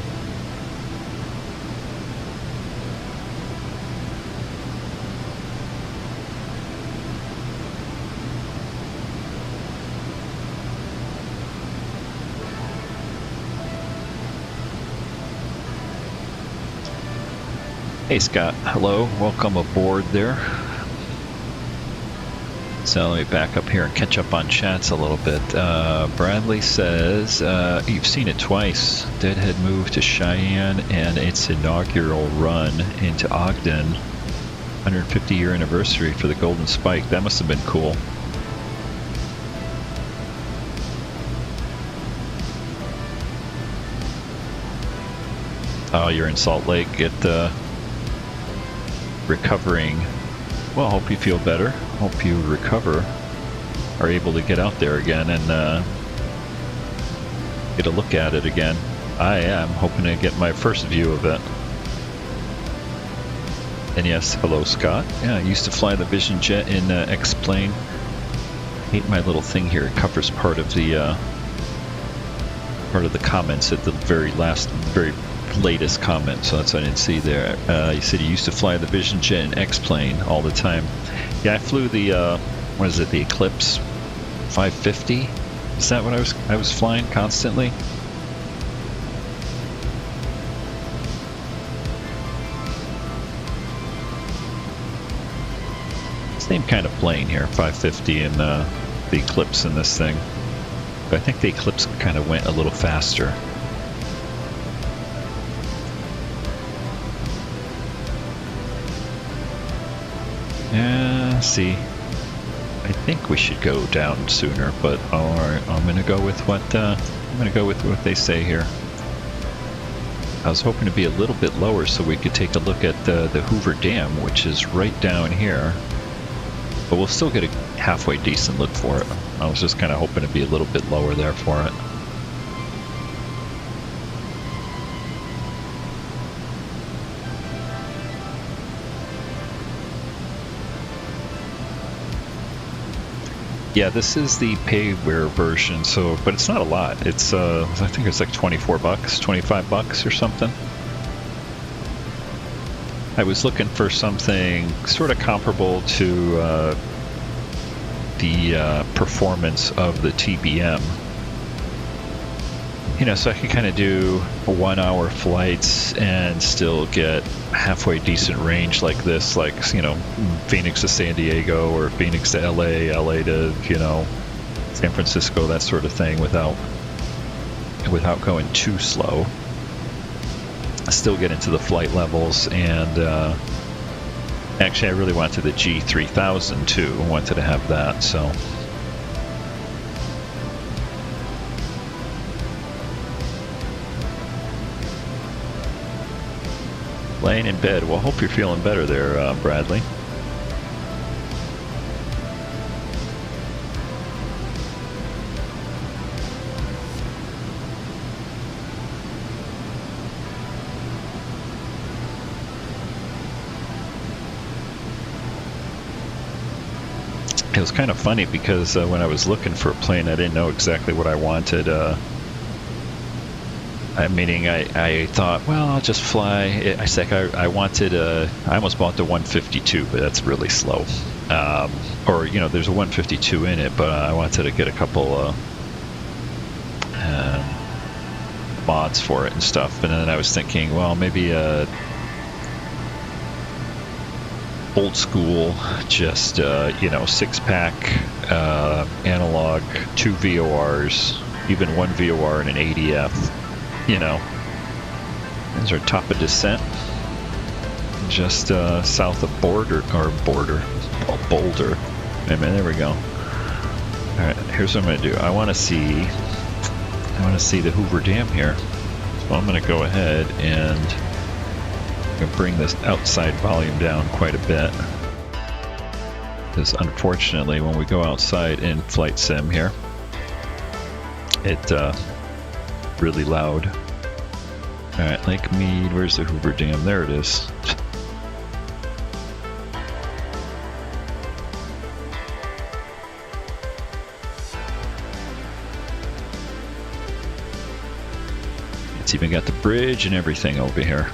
Hey Scott, hello, welcome aboard there. So let me back up here and catch up on chats a little bit. Bradley says, you've seen it twice. Deadhead moved to Cheyenne and its inaugural run into Ogden. 150-year anniversary for the Golden Spike. That must have been cool. Oh, you're in Salt Lake. Recovering. Well, hope you feel better. Hope you recover, are able to get out there again and get a look at it again. I am hoping to get my first view of it. And yes, hello Scott. Yeah, I used to fly the Vision Jet in X-Plane. Hate my little thing here. It covers part of the comments at the very latest comment, so that's what I didn't see there. You said you used to fly the Vision Jet in X-Plane all the time. Yeah, I flew the what is it, the Eclipse 550? Is that what I was flying constantly? Same kind of plane here, 550, and the Eclipse in this thing. But I think the Eclipse kind of went a little faster. Yeah, see, I think we should go down sooner, but all right, I'm gonna go with what they say here. I was hoping to be a little bit lower so we could take a look at the Hoover Dam, which is right down here. But we'll still get a halfway decent look for it. I was just kind of hoping to be a little bit lower there for it. Yeah, this is the payware version, so, but it's not a lot. It's I think it's like $24, $25 or something. I was looking for something sort of comparable to the performance of the TBM. You know, so I can kind of do 1 hour flights and still get halfway decent range like this, like, you know, Phoenix to San Diego or Phoenix to LA, LA to, you know, San Francisco, that sort of thing, without going too slow. Still get into the flight levels, and actually I really wanted the G3000 too. I wanted to have that, so. Laying in bed. Well, hope you're feeling better there, Bradley. It was kind of funny because when I was looking for a plane, I didn't know exactly what I wanted. Meaning I thought, well, I'll just fly. I wanted I almost bought the 152, but that's really slow. Or, you know, there's a 152 in it, but I wanted to get a couple mods for it and stuff. And then I was thinking, well, maybe old school, just, you know, 6-pack analog, 2 VORs, even 1 VOR and an ADF. You know, these are top of descent, just south of Boulder. I mean, there we go. All right, here's what I'm going to do. I want to see the Hoover Dam here. So I'm going to go ahead and bring this outside volume down quite a bit, because unfortunately, when we go outside in Flight Sim here, it really loud. All right, Lake Mead, where's the Hoover Dam? There it is. It's even got the bridge and everything over here.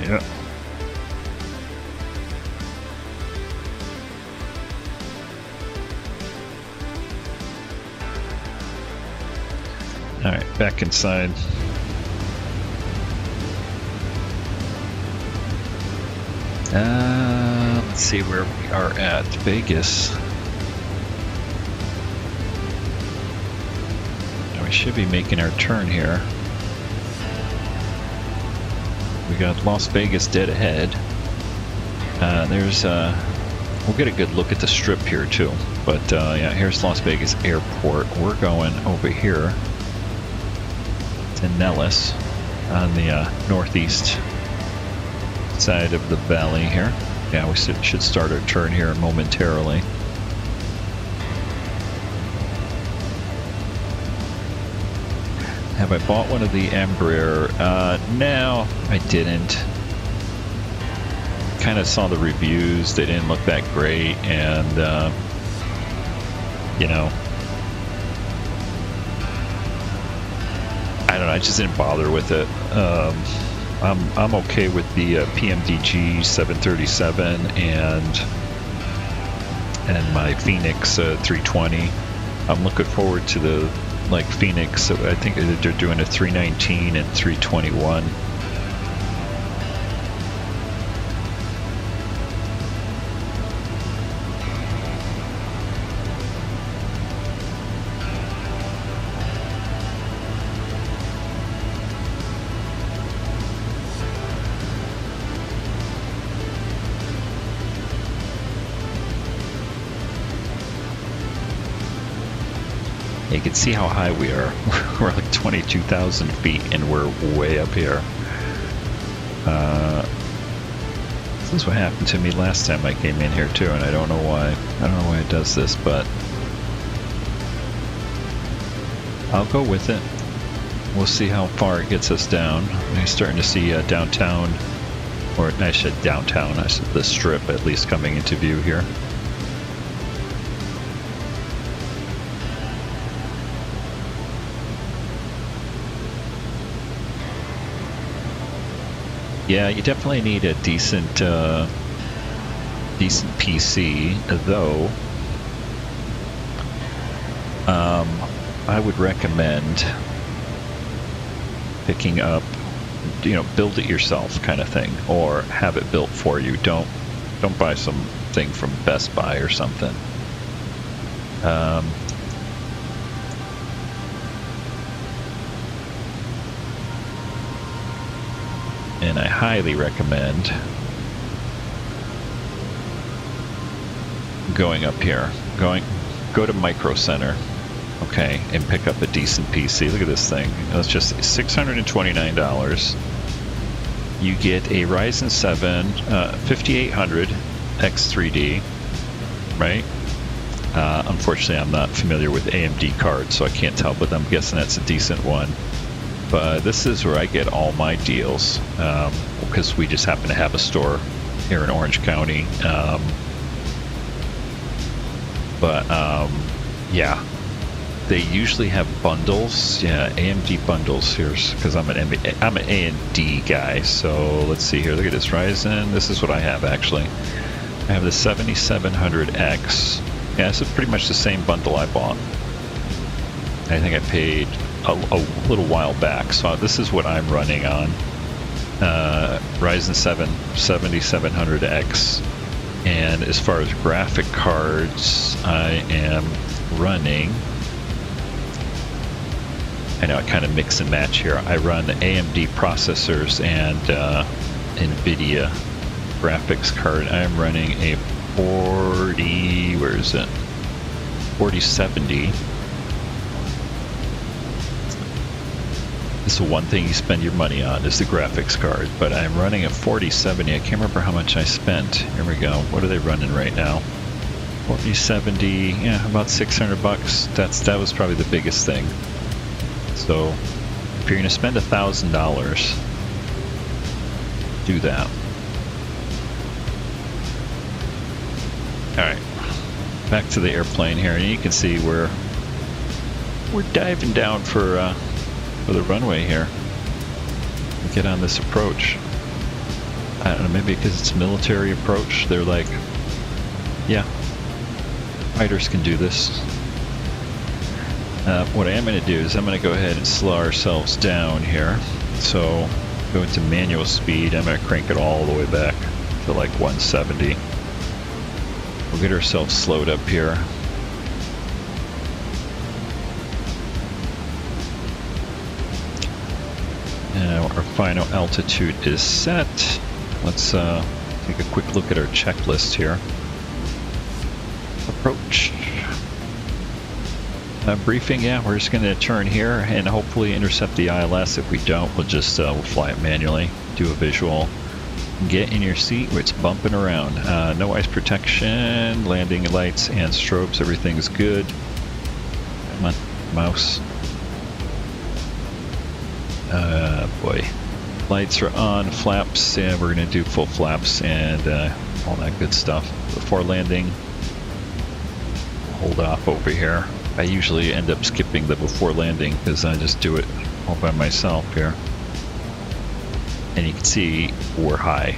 Yeah. All right, back inside. Let's see where we are at. Vegas. We should be making our turn here. We got Las Vegas dead ahead. We'll get a good look at the strip here too. But yeah, here's Las Vegas Airport. We're going over here to Nellis on the northeast side of the valley here. Yeah, we should start our turn here momentarily. Have I bought one of the Embraer? No, I didn't. Kind of saw the reviews. They didn't look that great, and you know, I don't know. I just didn't bother with it. I'm okay with the PMDG 737 and my Phoenix 320. I'm looking forward to the Phoenix. I think they're doing a 319 and 321. You can see how high we are. We're like 22,000 feet and we're way up here. This is what happened to me last time I came in here too, and I don't know why. I don't know why it does this, but I'll go with it. We'll see how far it gets us down. I'm starting to see downtown, or I said downtown, I said the strip at least coming into view here. Yeah, you definitely need a decent decent PC, though. I would recommend picking up, build it yourself kind of thing, or have it built for you. Don't buy something from Best Buy or something. And I highly recommend going up here. Go to Micro Center, okay, and pick up a decent PC. Look at this thing. It's just $629. You get a Ryzen 7 5800 X3D, right? Unfortunately, I'm not familiar with AMD cards, so I can't tell, but I'm guessing that's a decent one. But this is where I get all my deals, because we just happen to have a store here in Orange County. Yeah, they usually have bundles. Yeah, AMD bundles here, because I'm an AMD guy. So let's see here. Look at this Ryzen. This is what I have actually. I have the 7700X. Yeah, this is pretty much the same bundle I bought. I think I paid a little while back. So this is what I'm running on. Ryzen 7 7700X. And as far as graphic cards, I am running, I know I kind of mix and match here. I run AMD processors and NVIDIA graphics card. I'm running a 4070. This is one thing you spend your money on, is the graphics card. But I'm running a 4070. I can't remember how much I spent. Here we go. What are they running right now? 4070. Yeah, about $600. That was probably the biggest thing. So if you're going to spend $1,000, do that. All right, back to the airplane here, and you can see we're diving down for the runway here. We get on this approach. I don't know, maybe because it's a military approach, they're like, yeah, fighters can do this. What I am going to do is I'm going to go ahead and slow ourselves down here. So go into manual speed. I'm going to crank it all the way back to like 170. We'll get ourselves slowed up here. Our final altitude is set. Let's take a quick look at our checklist here. Approach. Briefing, yeah, we're just going to turn here and hopefully intercept the ILS. If we don't, we'll just we'll fly it manually, do a visual. Get in your seat where it's bumping around. No ice protection, landing lights and strobes, everything's good. Come on, mouse. Boy. Lights are on, flaps, yeah, we're going to do full flaps and all that good stuff. Before landing, hold off over here. I usually end up skipping the before landing because I just do it all by myself here. And you can see we're high.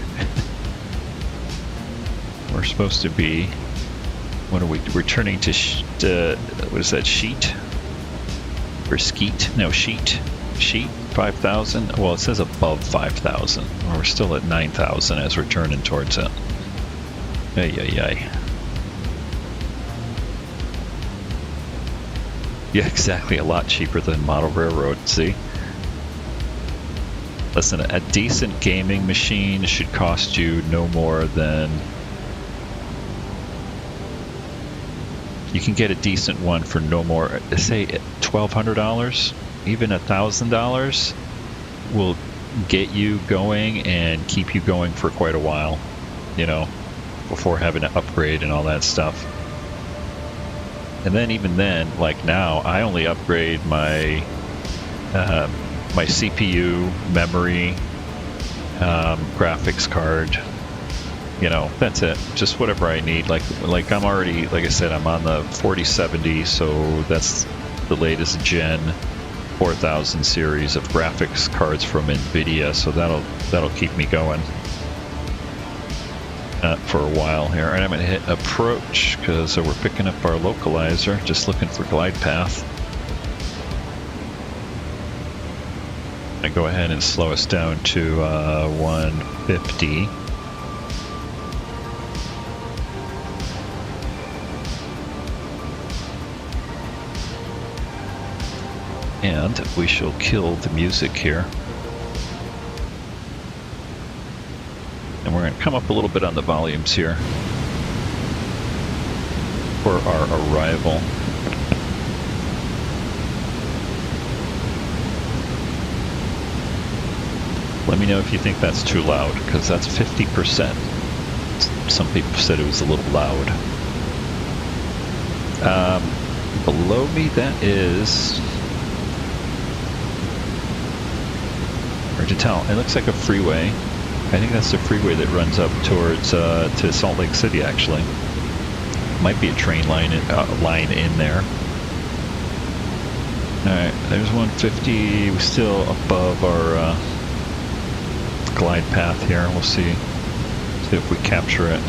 We're supposed to be, what are we, we're turning to, what is that, sheet? Or skeet? No, sheet. Sheet, 5,000. Well, it says above 5,000. We're still at 9,000 as we're turning towards it. Ay, ay, ay. Yeah, exactly. A lot cheaper than Model Railroad, see? Listen, a decent gaming machine should cost you no more than... You can get a decent one for no more, say $1,200, even $1,000 will get you going and keep you going for quite a while, you know, before having to upgrade and all that stuff. And then even then, like now, I only upgrade my my CPU, memory, graphics card. You know, that's it. Just whatever I need. Like I'm already, like I said, I'm on the 4070, so that's the latest gen. 4000 series of graphics cards from NVIDIA, so that'll keep me going for a while here. And I'm going to hit approach because we're picking up our localizer, just looking for glide path. I go ahead and slow us down to 150. And we shall kill the music here. And we're going to come up a little bit on the volumes here for our arrival. Let me know if you think that's too loud, because that's 50%. Some people said it was a little loud. Below me, that is... hard to tell. It looks like a freeway. I think that's the freeway that runs up towards to Salt Lake City, actually. Might be a train line in there. Alright, there's 150. We're still above our glide path here. We'll see if we capture it.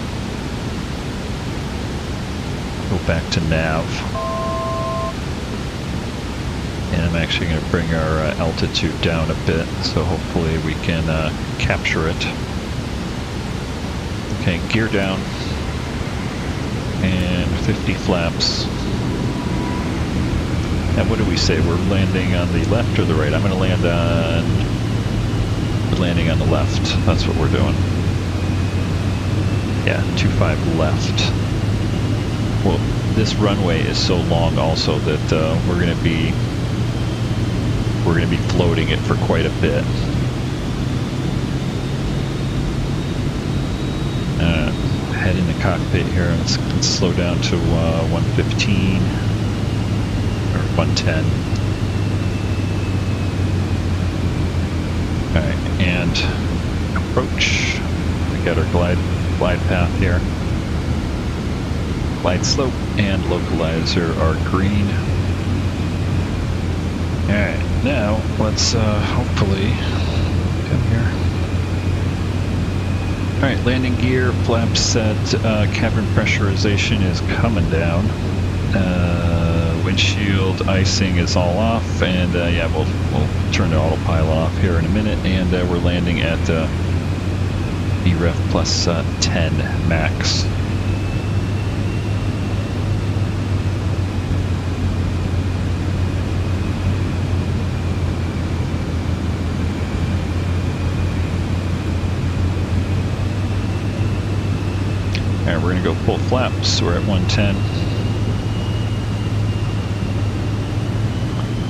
Go back to nav. And I'm actually going to bring our altitude down a bit, so hopefully we can capture it. Okay, gear down. And 50 flaps. And what do we say? We're landing on the left or the right? I'm going to land on... we're landing on the left. That's what we're doing. Yeah, 25 left. Well, this runway is so long also that we're going to be floating it for quite a bit. Head in the cockpit here. Let's slow down to 115 or 110. All right, and approach. We got our glide path here. Glide slope and localizer are green. Alright, now let's hopefully come here. Alright, landing gear, flaps set, cabin pressurization is coming down. Windshield icing is all off, and yeah, we'll turn the autopilot off here in a minute, and we're landing at BREF plus 10 max. Alright, we're going to go full flaps. We're at 110.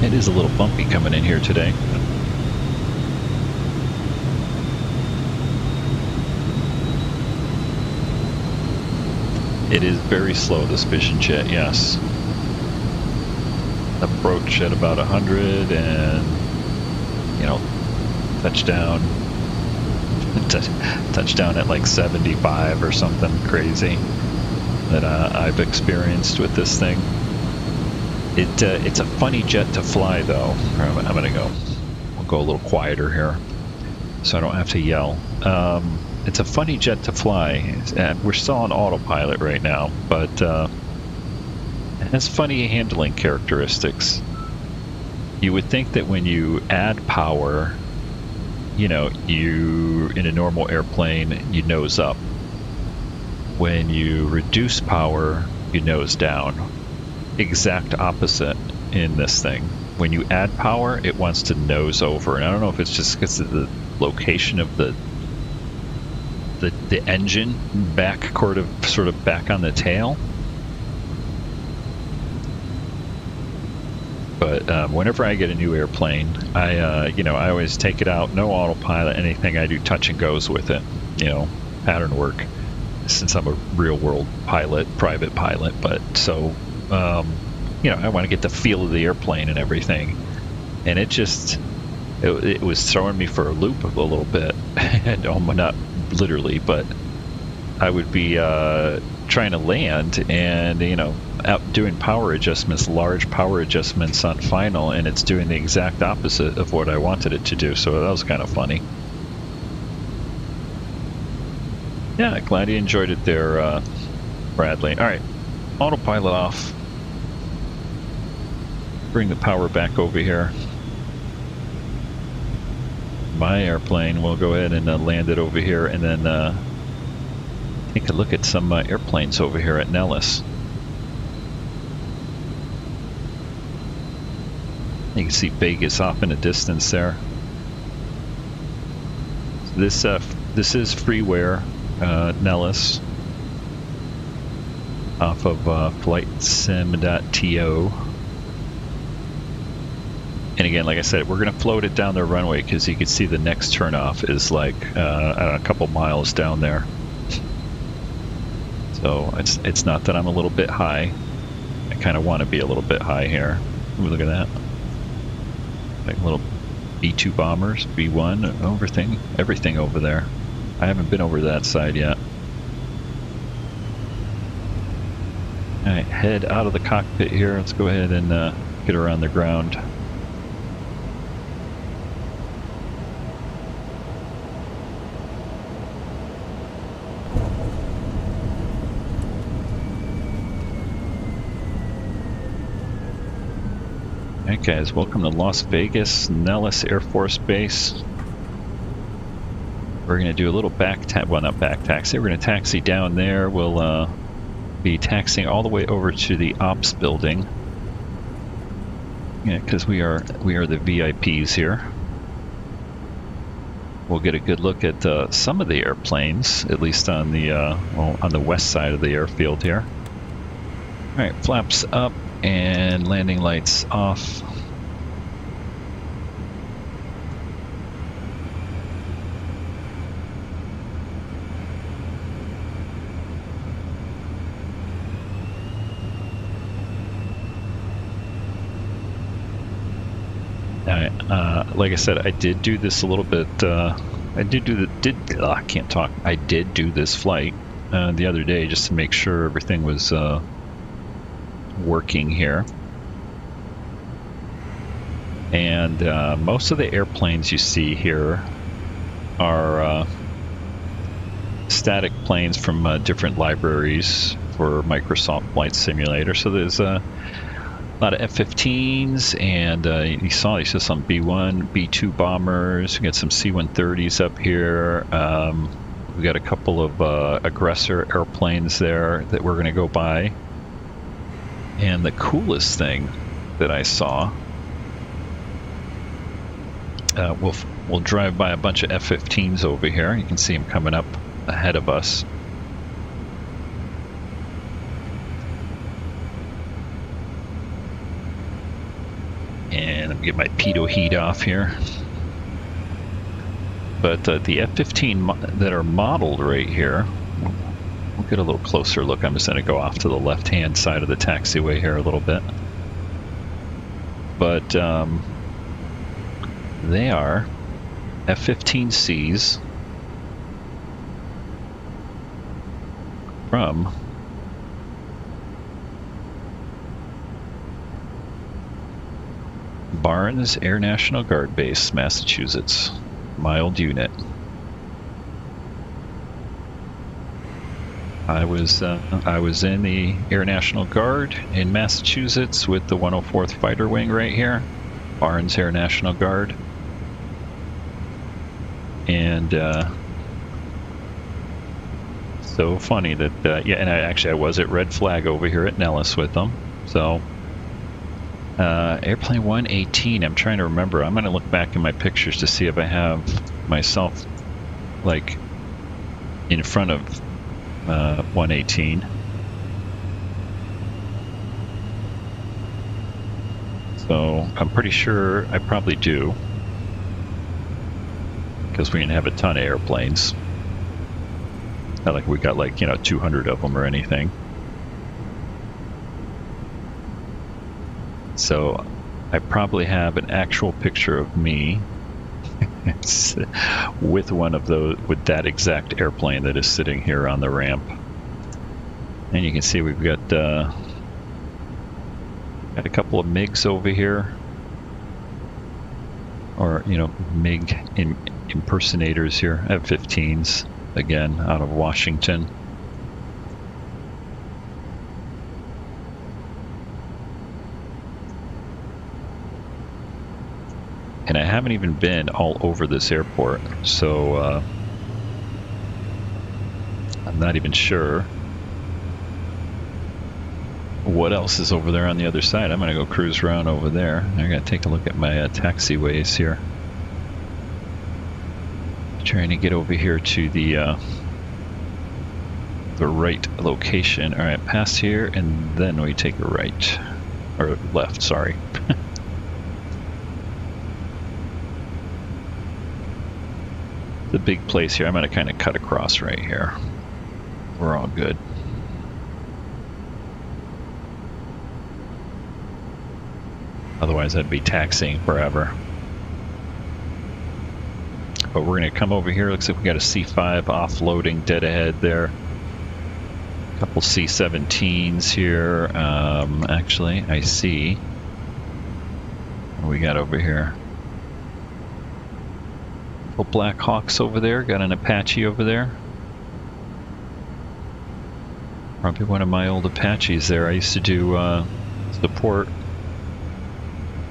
It is a little bumpy coming in here today. It is very slow, this Vision Jet, yes. Approach at about 100 and, you know, touchdown. Touchdown at like 75 or something crazy that I've experienced with this thing. It's a funny jet to fly though. I'm gonna go. We'll go a little quieter here, so I don't have to yell. It's a funny jet to fly, and we're still on autopilot right now, but it has funny handling characteristics. You would think that when you add power, you know, you in a normal airplane, you nose up. When you reduce power, you nose down. Exact opposite in this thing. When you add power, it wants to nose over, and I don't know if it's just because of the location of the engine back, sort of back on the tail. But whenever I get a new airplane, I always take it out, no autopilot, anything I do touch and goes with it, you know, pattern work, since I'm a real world pilot, private pilot. But so, you know, I want to get the feel of the airplane and everything. And it was throwing me for a loop a little bit. And not literally, but I would be trying to land, and you know, out doing power adjustments, large power adjustments on final, and it's doing the exact opposite of what I wanted it to do. So that was kind of funny. Yeah, glad you enjoyed it there, Bradley. All right, autopilot off. Bring the power back over here. My airplane, we'll go ahead and land it over here, and then take a look at some airplanes over here at Nellis. You can see Vegas off in the distance there. This is freeware, Nellis, off of flightsim.to. And again, like I said, we're going to float it down the runway because you can see the next turnoff is like a couple miles down there. So it's not that I'm a little bit high. I kind of want to be a little bit high here. Ooh, look at that. Like little B-2 bombers, B-1, everything over there. I haven't been over that side yet. All right, head out of the cockpit here. Let's go ahead and get around the ground. Hey guys, welcome to Las Vegas, Nellis Air Force Base. We're going to do a little not back taxi. We're going to taxi down there. We'll be taxiing all the way over to the ops building. Yeah, because we are the VIPs here. We'll get a good look at some of the airplanes, at least on the on the west side of the airfield here. All right, flaps up. And landing lights off. Like I said, I did do this a little bit. I can't talk. I did do this flight the other day just to make sure everything was working here. And most of the airplanes you see here are static planes from different libraries for Microsoft Flight Simulator. So there's a lot of F-15s, and you saw some B-1, B-2 bombers. We got some C-130s up here. We got a couple of aggressor airplanes there that we're going to go by. And the coolest thing that I saw, we'll drive by a bunch of F-15s over here. You can see them coming up ahead of us. And let me get my pitot heat off here. But the F-15 that are modeled right here, we'll get a little closer look. I'm just going to go off to the left-hand side of the taxiway here a little bit. But they are F-15Cs from Barnes Air National Guard Base, Massachusetts. Mild unit. I was in the Air National Guard in Massachusetts with the 104th Fighter Wing right here, Barnes Air National Guard, and so funny that yeah, and I was at Red Flag over here at Nellis with them. So airplane 118. I'm trying to remember. I'm going to look back in my pictures to see if I have myself like in front of 118. So I'm pretty sure I probably do, because we didn't have a ton of airplanes. Not like we got 200 of them or anything. So I probably have an actual picture of me with one of those, with that exact airplane that is sitting here on the ramp. And you can see we've got a couple of MiGs over here, or MiG impersonators here, F-15s again out of Washington. And I haven't even been all over this airport, so I'm not even sure what else is over there on the other side. I'm going to go cruise around over there. I'm going to take a look at my taxiways here. Trying to get over here to the right location. All right, pass here, and then we take a right, or left, sorry. The big place here. I'm going to kind of cut across right here. We're all good. Otherwise, I'd be taxiing forever. But we're going to come over here. Looks like we got a C5 offloading dead ahead there. A couple C-17s here. Actually, I see. What we got over here? Black Hawks over there, got an Apache over there. Probably one of my old Apaches there. I used to do support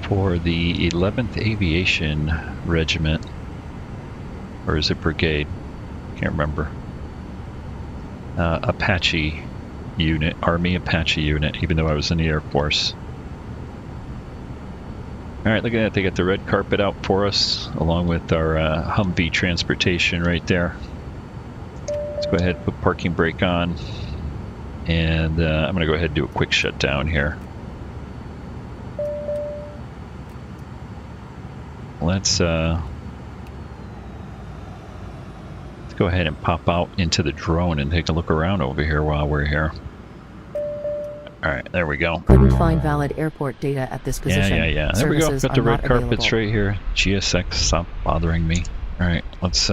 for the 11th Aviation Regiment, or is it Brigade? Can't remember. Apache unit, Army Apache unit, even though I was in the Air Force. Alright, look at that. They got the red carpet out for us, along with our Humvee transportation right there. Let's go ahead and put parking brake on. And I'm going to go ahead and do a quick shutdown here. Let's go ahead and pop out into the drone and take a look around over here while we're here. Alright, there we go. Couldn't find valid airport data at this position. Yeah. There we go. Got the red carpets right here. GSX, stop bothering me. Alright, let's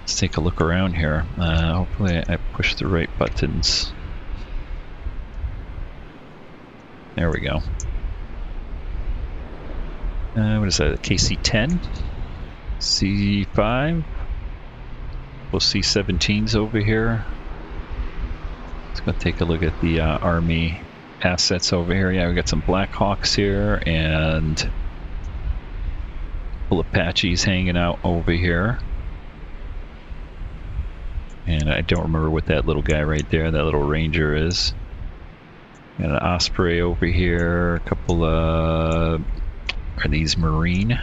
take a look around here. Hopefully I push the right buttons. There we go. What is that? KC-10? C5? We'll see C-17s over here. Let's go take a look at the Army assets over here. Yeah, we got some Black Hawks here and a couple Apaches hanging out over here. And I don't remember what that little guy right there, that little Ranger is. Got an Osprey over here. A couple are these Marine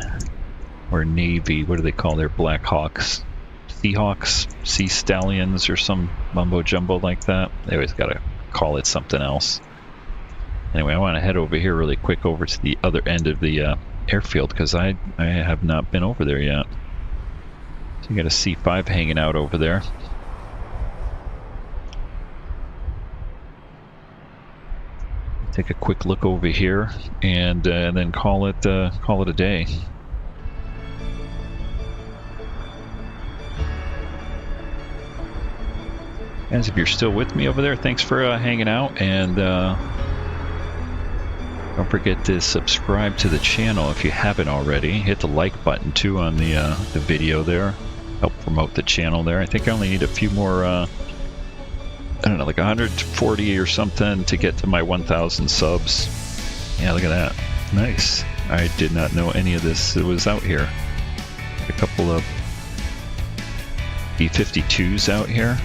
or Navy? What do they call their Black Hawks? Seahawks, Sea Stallions, or some mumbo jumbo like that. They always gotta call it something else. Anyway, I want to head over here really quick over to the other end of the airfield because I have not been over there yet. So you got a C5 hanging out over there. Take a quick look over here and then call it a day. Guys, if you're still with me over there, thanks for hanging out, and don't forget to subscribe to the channel if you haven't already. Hit the like button too on the video there. Help promote the channel there. I think I only need a few more, I don't know, like 140 or something to get to my 1,000 subs. Yeah, look at that. Nice. I did not know any of this was out here. A couple of B-52s out here.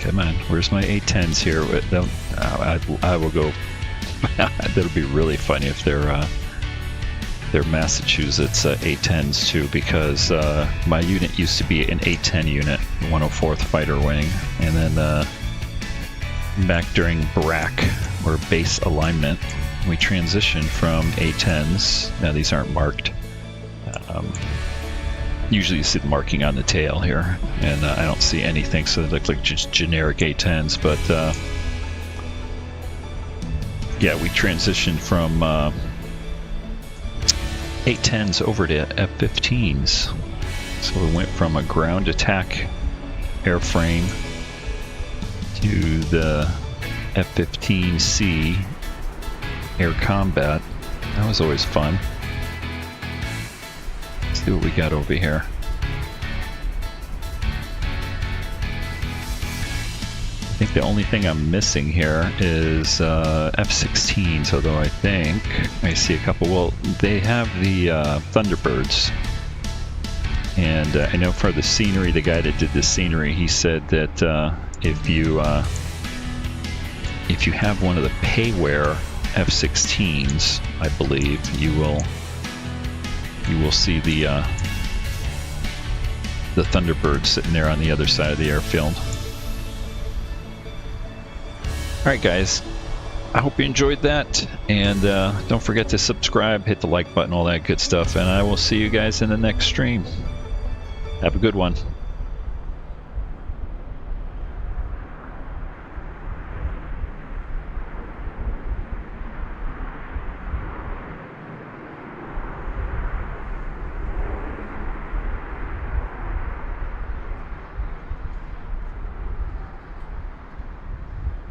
Come on, where's my A-10s here? I will go. That'll be really funny if they're Massachusetts A-10s too, because my unit used to be an A-10 unit, 104th Fighter Wing, and then back during BRAC, or base alignment, we transitioned from A-10s. Now these aren't marked. Usually you see the marking on the tail here, and I don't see anything, so they look like just generic A-10s, but yeah, we transitioned from A-10s over to F-15s. So we went from a ground attack airframe to the F-15C air combat. That was always fun. Let's see what we got over here. I think the only thing I'm missing here is F-16s, although I think I see a couple. Well, they have the Thunderbirds. And I know for the scenery, the guy that did the scenery, he said that if you have one of the payware F-16s, I believe you will see the Thunderbird sitting there on the other side of the airfield. All right, guys. I hope you enjoyed that, and don't forget to subscribe, hit the like button, all that good stuff, and I will see you guys in the next stream. Have a good one.